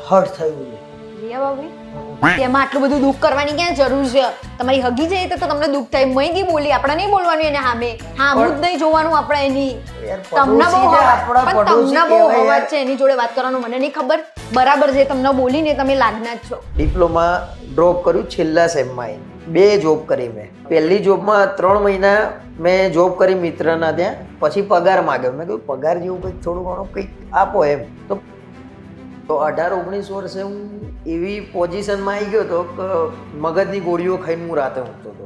Hurt થયું છે. રિયા ભાભી તેમાં આટલું બધું દુઃખ કરવાની ક્યાં જરૂર છે? તમારી હગી જાય તો તમને દુઃખ થાય. મયદી બોલી, આપણે નહીં બોલવાનું એને સામે. હા હું જ નહીં જોવાનું આપણે એની. તમને બહુ અવાજ છે એની જોડે વાત કરવાનો, મને નહીં ખબર. બરાબર છે, તમને બોલીને તમે લાગના જ છો. ડિપ્લોમા ડ્રોપ કર્યું છેલ્લા સેમમાં. 2 જોબ કરી મેં. પહેલી જોબમાં 3 મહિના મેં જોબ કરી મિત્રના ત્યાં, પછી પગાર માગ્યો. મેં કહ્યું પગાર જેવું કંઈક થોડું ઘણું કંઈક આપો એમ. તો 18-19 વર્ષે હું એવી પોઝિશનમાં આવી ગયો હતો કે મગજની ગોળીઓ ખાઈને હું રાતે ઊંઘતો હતો.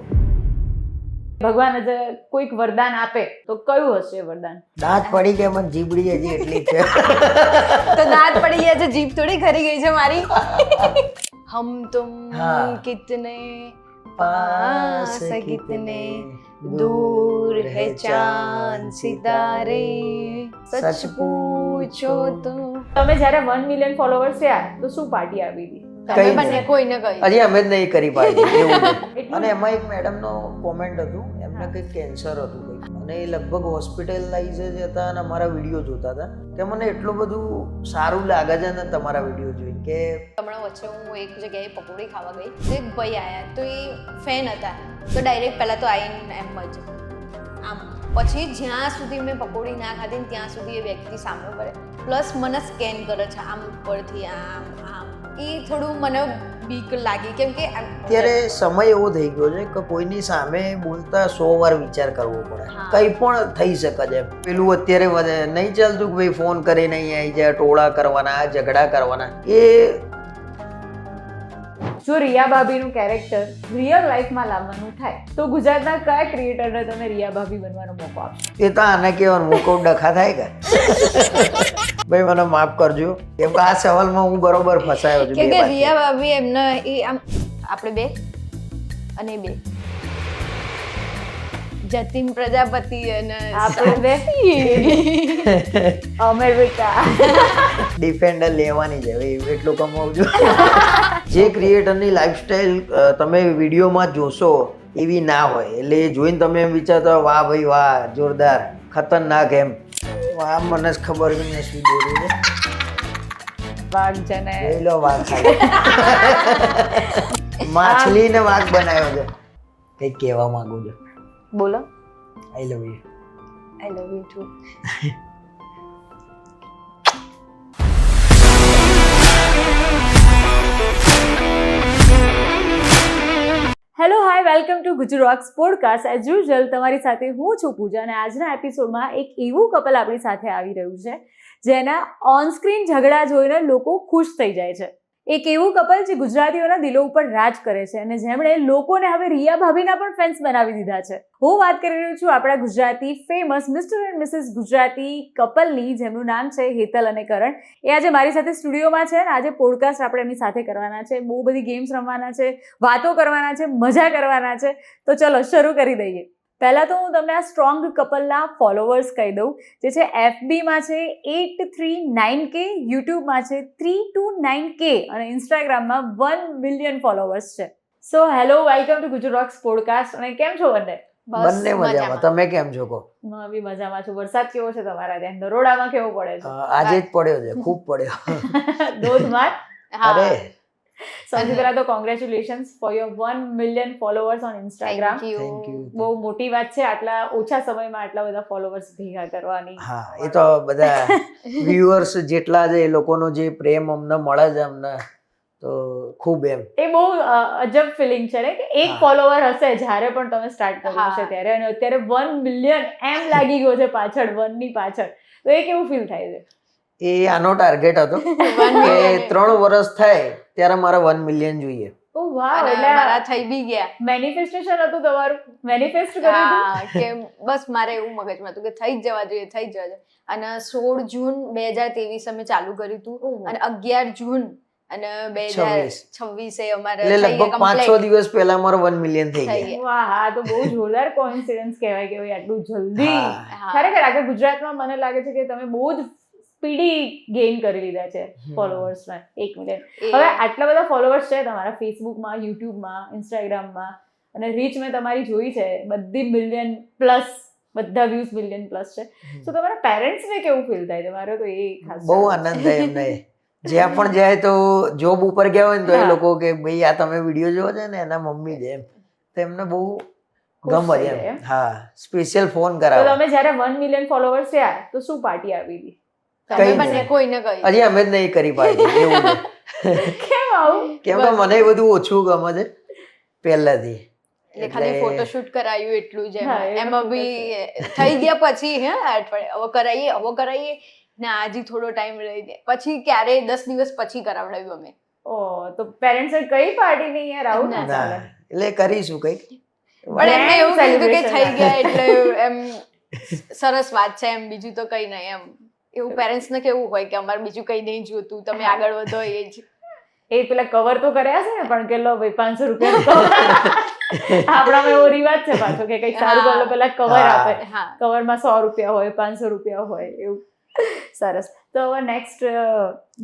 ભગવાન આજે કોઈક વરદાન આપે તો કયું હશે વરદાન? દાંત પડી ગયા, મને જીબડી હજી એટલી છે. તો દાંત પડી ગયા છે, જીભ થોડી ખરી ગઈ છે મારી. હમ તુમ કિતને पास कितने दूर है चांद सितारे सच पूछो तो. તમે જ્યારે 1 મિલિયન ફોલોવર્સ થયા તો શું પાર્ટી આવી હતી? તમે બંને કોઈને કહ્યું? હજી અમે જ નહીં કરી પાડી એવું. અને એમાં એક મેડમનો કોમેન્ટ હતું, એમને કંઈક કેન્સર હતું કંઈક, અને એ લગભગ હોસ્પિટલાઇઝ જ હતા અને અમારા વિડીયો જોતા હતા કે મને એટલું બધું સારું લાગે છે ને તમારા વિડીયો જોઈને કે. હમણાં વચ્ચે હું એક જગ્યાએ પકોડી ખાવા ગઈ તો એક ભાઈ આવ્યા, તો એ ફેન હતા. તો ડાયરેક્ટ પહેલાં તો આવીને એમ જ આમ, પછી જ્યાં સુધી મેં પકોડી ના ખાધી ને ત્યાં સુધી એ વ્યક્તિ સામે પડે, પ્લસ મને સ્કેન કરે છે આમ ઉપરથી આમ આમ. એ થોડું મને બીક લાગી, કેમ કે અત્યારે સમય એવો થઈ ગયો છે કે કોઈની સામે બોલતા 100 વાર વિચાર કરવો પડે. કંઈ પણ થઈ શકે છે. પેલું અત્યારે નહીં ચાલતું કે ભાઈ ફોન કરીને અહીં આવી જાય, ટોળા કરવાના, ઝઘડા કરવાના. એ જો રિયા ભાભીનું કેરેક્ટર રિયલ લાઈફમાં લાવવાનું થાય તો ગુજરાતના કયા ક્રિએટરને તમે રિયા ભાભી બનવાનો મોકો આપશો? એ તો આને કહેવાનું મોકો ડખા થાય કે ભાઈ મને માફ કરજો, કેમ કે આ સવાલમાં હું બરોબર ફસાયો છું. કે રિયા ભાભી એમને એ આમ આપણે બે અને બે જતીન પ્રજાપતિ અને આપણે બે અમેરિકા ડિફેન્ડર લેવાની છે એટલું કમાવું છું. જે ક્રિએટરની લાઈફસ્ટાઈલ તમે વિડીયોમાં જોશો એવી ના હોય, એટલે એ જોઈને તમે એમ વિચારતા વાહ ભાઈ વાહ જોરદાર ખતરનાક એમ. આ મને જ ખબર નહીં શું બોલું છે. વાઘ છે ને લો વાઘ ખાય. માછલીને વાઘ બનાવ્યો છે. કંઈક કહેવા માંગુ છું. બોલો. I love you. I love you too. Hello hi, welcome to Gujarat podcast. As usual તમારી સાથે હું છું પૂજા, અને આજના એપિસોડમાં એક એવું કપલ આપણી સાથે આવી રહ્યું છે જેના ઓન સ્ક્રીન ઝઘડા જોઈને લોકો ખુશ થઈ જાય છે. એક એવું કપલ જે ગુજરાતીઓના દિલો ઉપર રાજ કરે છે અને જેમણે લોકોને હવે રિયા ભાભીના પણ ફેન્સ બનાવી દીધા છે. હું વાત કરી રહ્યું છું આપણા Gujarati famous mister and missus Gujarati કપલની, જેમનું નામ છે હેતલ અને કરણ. એ આજે મારી સાથે સ્ટુડિયોમાં છે અને આજે પોડકાસ્ટ આપણે એમની સાથે કરવાના છે. બહુ બધી ગેમ્સ રમવાના છે, વાતો કરવાના છે, મજા કરવાના છે. તો ચલો શરૂ કરી દઈએ. પહેલાં તો હું તમને આ સ્ટ્રોંગ કપલના ફોલોવર્સ કહી દઉં, જે છે FBમાં છે 839K, યુટ્યુબમાં છે 329K અને ઇન્સ્ટાગ્રામમાં 1 મિલિયન ફોલોવર્સ છે. So hello, welcome to Gujarat podcast. અને કેમ છો બંને? બંને મજામાં. તમે કેમ છો કહો? હું બી મજામાં છું. વરસાદ કેવો છે તમારા ત્યાં? દરોડામાં કેવો પડે છે? આજે જ પડ્યો છે, ખૂબ પડ્યો. ધોધમાર. અરે સૌથી પહેલા તો congratulations for your 1 million followers on Instagram. Thank you. બહુ મોટી વાત છે આટલા ઓછા સમયમાં આટલા બધા ફોલોવર્સ ભેગા કરવાની. હા, એ તો બધા વ્યુઅર્સ જેટલા છે એ લોકોનો જે પ્રેમ અમને મળે છે અમને, તો ખૂબ એમ. એ બહુ અજબ ફિલિંગ છે ને કે એક ફોલોવર હશે જ્યારે પણ તમે સ્ટાર્ટ કર્યું છે ત્યારે, અને અત્યારે 1 મિલિયન એમ લાગી ગયો છે પાછળ, 1 ની પાછળ. તો એ કેવું ફીલ થાય છે? એ આનો ટાર્ગેટ હતો કે 3 વર્ષ થાય ત્યારે મારે 1 મિલિયન જોઈએ. ઓ વાવ, એટલે મારા થઈ બી ગયા. મેનિફેસ્ટેશન હતું તમારું? મેનિફેસ્ટ કર્યું કે બસ મારે એવું મગજમાં હતું કે થઈ જ જવા જોઈએ, થઈ જ જવા જોઈએ. અને 16 જૂન 2023 અમે ચાલુ કર્યું હતું અને 11 જૂન અને 2026 એ અમારે એટલે લગભગ 5-6 દિવસ પહેલા અમારો 1 મિલિયન થઈ ગયા. વાહ, હા તો બહુ જોરદાર કોઇન્સિડન્સ કહેવાય કે ભાઈ આટલું જલ્દી. ખરેખર આખા ગુજરાતમાં મને લાગે છે કે તમે બહુ જ સ્પીડી ગેઇન કરી લીધા છે ફોલોવર્સમાં 1 મિલિયન. હવે આટલા બધા ફોલોવર્સ છે તમારા ફેસબુકમાં, યુટ્યુબમાં, ઇન્સ્ટાગ્રામમાં, અને રીચ મેં તમારી જોઈ છે બધી મિલિયન પ્લસ, બધા વ્યૂઝ મિલિયન પ્લસ છે. તો તમારા પેરેન્ટ્સને કેવું ફીલ થાય? તમારો તો એ ખાસ બહુ આનંદ થાય એમને. જ્યાં પણ જાય તો જોબ ઉપર ગયા હોય ને તો એ હા. લોકો કે ભાઈ આ તમે વિડીયો જોવો છે ને એના મમ્મી છે એમ, તો એમને બહુ ખુશ ગમે થઈ છે જાય એમ. એમ. હા, સ્પેશિયલ ફોન તો કરાવે. તમે જ્યારે 1 મિલિયન ફોલોવર્સ થયા તો શું પાર્ટી આપી હતી? તમે કઈ બંને નહીં. કોઈને કહી હજી અમે જ નહીં કરી પાડી એવું છે. કેમ આવું? કેમ કે મને બધું ઓછું ગમે છે પહેલાથી. એટલે ખાલી ફોટોશૂટ કરાયું એટલું જ હા, એમ. એમાં એમાં બી થઈ ગયા પછી હે અઠવાડિયે હવે કરાવીએ ને હજી થોડો ટાઈમ રહી જાય પછી ક્યારે 10 દિવસ પછી કરાવડાવ્યું અમે. તો પેરેન્ટ્સે કઈ પાર્ટી નહીં યાર, આવું ના ના, ચાલે. એટલે કરીશું કંઈક. પણ એમને એવું કીધું કે celebration થઈ ગયા એટલે એમ સરસ વાત છે એમ, બીજું તો કઈ નહીં એમ. એવું પેરેન્ટ્સ ને કેવું હોય કે અમારે બીજું કઈ નહીં જોતું, તમે આગળ વધો એ જ. એ પેલા કવર તો કર્યા છે ને, પણ કે લો ભાઈ 500 રૂપિયા આપણામાં એવો રિવાજ છે પાછો કે કંઈક સારું કરો પેલા કવર હા. આપે. હા કવરમાં 100 રૂપિયા હોય, 500 રૂપિયા હોય એવું. સરસ. તો હવે નેક્સ્ટ,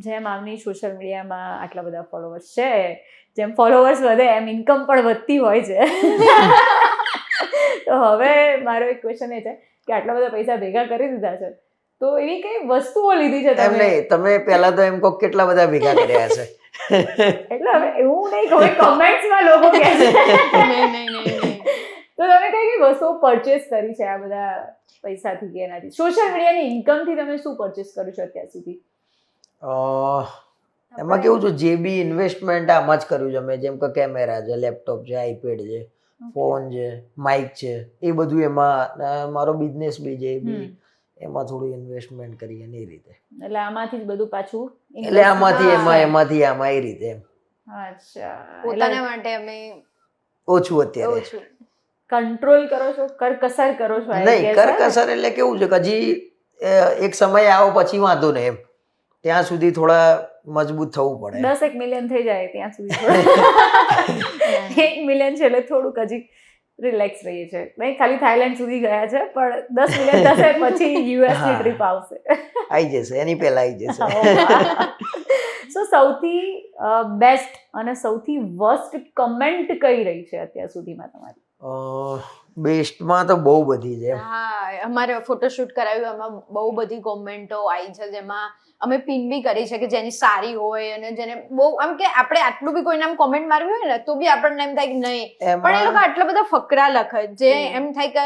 જેમ આમની સોશિયલ મીડિયામાં આટલા બધા ફોલોવર્સ છે, જેમ ફોલોવર્સ વધે એમ ઇન્કમ પણ વધતી હોય છે. તો હવે મારો એક ક્વેશ્ચન એ છે કે આટલા બધા પૈસા ભેગા કરી દીધા છે, તો એવી કઈ વસ્તુઓ લીધી છે એમ તમે? નહીં, તમે પહેલા તો એમ કહો કેટલા બધા ભેગા કર્યા હશે. એટલે હવે એવું નહીં કહું, કમેન્ટ્સમાં લોકો કહે છે. નહીં. તો તમે કઈ કઈ વસ્તુઓ પરચેસ કરી છે આ બધા પૈસાથી કે એનાથી? સોશિયલ મીડિયાની ઇન્કમથી તમે શું પરચેસ કર્યું છે અત્યાર સુધી? એમાં કેવું છે, જે બી ઇન્વેસ્ટમેન્ટ આમાં જ કર્યું છે મેં. જેમ કે કેમેરા છે, લેપટોપ છે, આઈપેડ છે, ફોન છે, માઇક છે, એ બધું એમાં. ને મારો બિઝનેસ બી છે, એ બી એમાં થોડું ઇન્વેસ્ટમેન્ટ કરીએ ને એ રીતે. એટલે આમાંથી જ બધું પાછું એટલે આમાંથી હા. એમાં, એમાંથી આમાં, એ રીતે એમ. અચ્છા, પોતાના માટે અમે ઓછું અત્યારે. ઓછું કંટ્રોલ કરો છો, કરકસર કરો છો? I નહીં, guess, હે ને? કરકસર એટલે કેવું છે કે હજી એક સમય આવો પછી વાંધો નહીં એમ. ત્યાં સુધી થોડા મજબૂત થવું પડે. 10 મિલિયન થઈ જાય ત્યાં સુધી થોડું. 1 મિલિયન છે એટલે થોડુંક હજી રિલેક્સ રહીએ છે. નહીં, ખાલી થાઈલેન્ડ સુધી ગયા છે, પણ 10 મિલિયન થશે પછી US ની ટ્રીપ આવશે. આવી જશે, એની પહેલા આવી જશે. સો સૌથી બેસ્ટ અને સૌથી વર્સ્ટ કમેન્ટ કઈ રહી છે અત્યાર સુધીમાં તમારી? બેસ્ટમાં તો બહુ બધી છે. હા, અમારે ફોટોશૂટ કરાવ્યું એમાં બહુ બધી કોમેન્ટો આવી છે, જેમાં અમે પિન બી કરી છે કે જેની સારી હોય અને જેને બહુ આમ કે આપણે આટલું બી કોઈને આમ કોમેન્ટ મારવી હોય ને તો બી આપણને એમ થાય કે નહીં, પણ એ લોકો આટલા બધા ફકરા લખે જે એમ થાય કે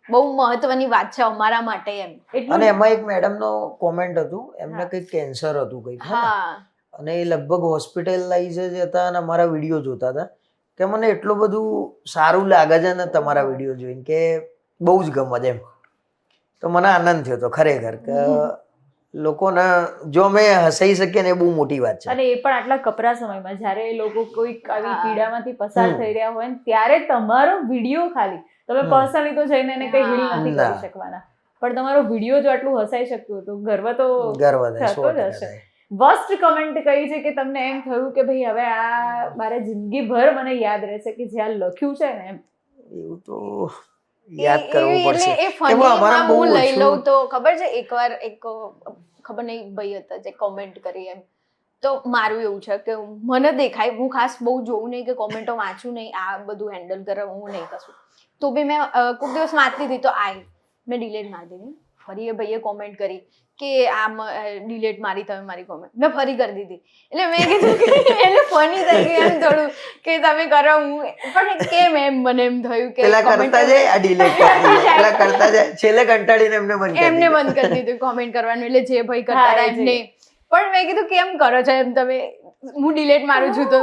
બહુ મહત્વની વાત છે અમારા માટે એમ. અને એમાં એક મેડમનો કોમેન્ટ હતું, એમને કંઈક કેન્સર હતું કંઈક. હા અને એ લગભગ હોસ્પિટલાઇઝ જ હતા અને અમારા વિડીયો જોતા હતા કે મને એટલું બધું સારું લાગે છે ને તમારા વિડીયો જોઈને કે બહુ જ ગમે છે એમ. તો મને આનંદ થયો હતો ખરેખર કે લોકોને જો અમે હસાઈ શકીએ ને એ બહુ મોટી વાત છે. અને એ પણ આટલા કપરા સમયમાં જ્યારે એ લોકો કોઈક આવી પીડામાંથી પસાર થઈ રહ્યા હોય ને ત્યારે તમારો વિડીયો ખાલી, તમે પર્સનલી તો જઈને એને કઈ ડીલ નથી કરી શકવાના, પણ તમારો વિડીયો જો આટલું હસાઈ શકતું હતું, ગર્વ તો ગર્વ થાય, થતો જ હશે. વર્સ્ટ કમેન્ટ કઈ છે કે તમને એમ થયું કે ભાઈ હવે આ મારે જિંદગીભર મને યાદ રહેશે કે જ્યાં લખ્યું છે ને એમ? એવું તો યાદ કરવું પડશે. એ ફનીમાં હું લઈ લઉં તો ખબર છે, એકવાર એક ખબર નહીં ભાઈ હતા જે કોમેન્ટ કરી એમ, તો મારું એવું છે કે મને દેખાય, હું ખાસ બહુ જોઉં નહીં કે કોમેન્ટો વાંચું નહીં, આ બધું હેન્ડલ કરે હું નહીં કશું, તો બી મેં કોઈક દિવસ વાંચતી હતી તો મેં ડિલેટ મારી દીધી. ફરી એ ભાઈએ કોમેન્ટ કરી કે આમ ડિલેટ મારી તમે મારી કોમેન્ટ, મેં ફરી કરી દીધી. એટલે મેં કીધું કે એટલે ફની થઈ ગઈ એમ થોડું કે તમે કરો, હું પણ કેમ એમ મને એમ થયું કે પેલા કરતા જાય આ ડિલીટ કરી દે, પેલા કરતા જાય, છેલ્લે કંટાળીને એમને બંધ કરી દીધું કોમેન્ટ કરવાનું. એટલે જે ભાઈ કરતા હતા એમને, પણ મેં કીધું કેમ કરો છો એમ તમે, હું ડિલેટ મારું છું તો.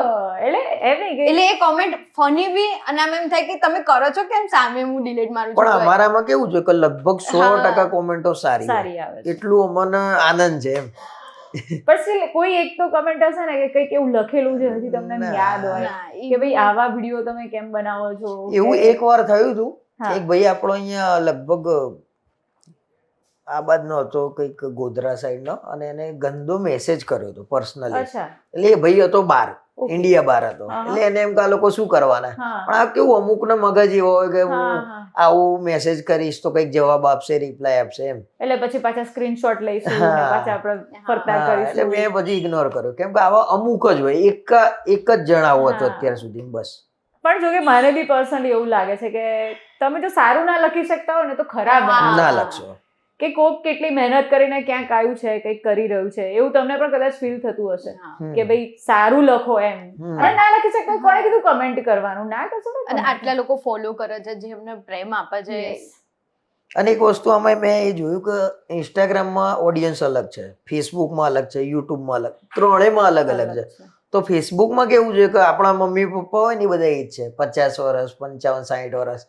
એટલે એ કોમેન્ટ ફની બી અને આમ એમ થાય કે તમે કરો છો કેમ સામે હું ડિલેટ મારું છું. પણ અમારામાં કેવું છે કે લગભગ 100% કોમેન્ટો સારી આવે, એટલું અમને આનંદ છે એમ. પણ કોઈ એક તો કમેન્ટ હશે ને કે કંઈક એવું લખેલું છે હજી તમને યાદ હોય કે ભાઈ આવા વિડીયો તમે કેમ બનાવો છો? એવું એક વાર થયું હતું, એક ભાઈ આપણો અહીંયા લગભગ આ બાજનો હતો, કંઈક ગોધરા સાઈડ નો, અને એને ગંદો મેસેજ કર્યો હતો પર્સનલી. એટલે એ ભાઈ હતો બહાર, ઇન્ડિયા બહાર હતો. એટલે એને એમ કે આ લોકો શું કરવાના, પણ આ કેવું અમુક ને મગજ એવો હોય કે હું આવું મેસેજ કરીશ તો કઈક જવાબ આપશે, રિપ્લાય આપશે એમ. એટલે પછી પાછા સ્ક્રીનશોટ લઈશું અને પાછા આપણે ફરતા કરીશું. એટલે મેં પછી ઇગ્નોર કર્યો, કેમ કે આવા અમુક જ હોય, એક જ જણ આવો હતો અત્યાર સુધી બસ. પણ જો કે મને બી પર્સનલી એવું લાગે છે કે તમે જો સારું ના લખી શકતા હો ને તો ખરાબ ના લખશો. કે કોક કેટલી મહેનત કરીને ક્યાંક આવ્યું છે કંઈક કરી રહ્યું છે એવું તમને પણ કદાચ ફીલ થતું હશે કે ભાઈ સારું લખો એમ અને ના લખી શકતો કોણે કીધું કમેન્ટ કરવાનું ના કરશો ને અને આટલા લોકો ફોલો કરે છે જેમને પ્રેમ આપે છે. અને એક વસ્તુ આમાં મેં એ જોયું કે ઇન્સ્ટાગ્રામમાં ઓડિયન્સ અલગ છે, ફેસબુકમાં અલગ છે, યુટ્યુબમાં અલગ, ત્રણેયમાં અલગ અલગ છે. તો ફેસબુકમાં કેવું છે કે આપણા મમ્મી પપ્પા હોય ને બધા એ જ છે 50 વર્ષ 55 60 વર્ષ,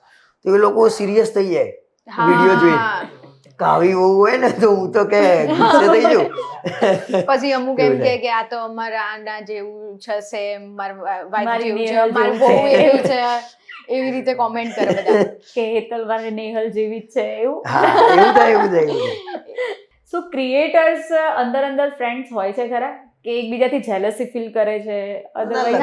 તો એ લોકો સિરિયસ થઈ જાય વિડીયો જોઈને. કાવી બહુ હોય ને તો હું તો કે ગુસ્સે થઈ જાઉં. પછી અમુક એમ કે આ તો અમારા આના જેવું છે, સેમ મારા વાઈફ જેવું છે, મારું બહુ એવું છે, એવી રીતે કોમેન્ટ કરે બધા કે હેતલ મારે નેહલ જેવી જ છે એવું. હા એવું થાય. સો ક્રિએટર્સ અંદર ફ્રેન્ડ્સ હોય છે ખરા કે એકબીજાથી જેલસી ફીલ કરે છે? અદરવાઇઝ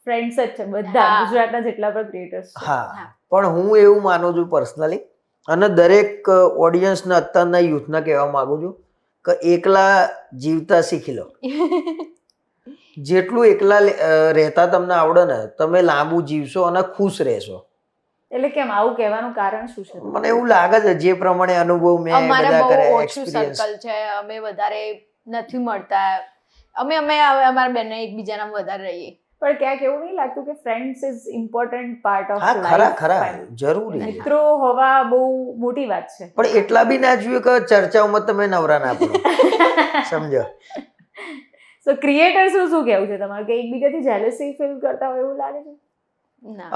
ફ્રેન્ડ્સ જ છે બધા ગુજરાતના જેટલા પણ ક્રિએટર્સ. હા, પણ હું એવું માનું છું પર્સનલી, અને દરેક ઓડિયન્સને અત્યારના યુથને કહેવા માંગુ છું કે એકલા જીવતા શીખી લો. જેટલું એકલા રહેતા તમને આવડે ને તમે લાંબુ જીવશો અને ખુશ રહેશો. એટલે કેમ આવું કહેવાનું કારણ શું છે? મને એવું લાગે છે જે પ્રમાણે અનુભવ મેં બધા કર્યા, ઓછું સર્કલ છે, અમે વધારે નથી મળતા, અમે અમારા બેને એકબીજાના વધારે રહીએ. પણ ક્યાંક એવું નહીં લાગતું કે friends is important part of હા લાઈફ? ખરા જરૂરી. મિત્રો હોવા બહુ મોટી વાત છે, પણ એટલા બી ના જોઈએ કે ચર્ચાઓમાં તમે નવરા ના પડો. સમજો? સો ક્રિએટર્સનું શું કહેવું છે તમારું કે એકબીજાથી જેલસી ફીલ કરતા હોય એવું લાગે છે?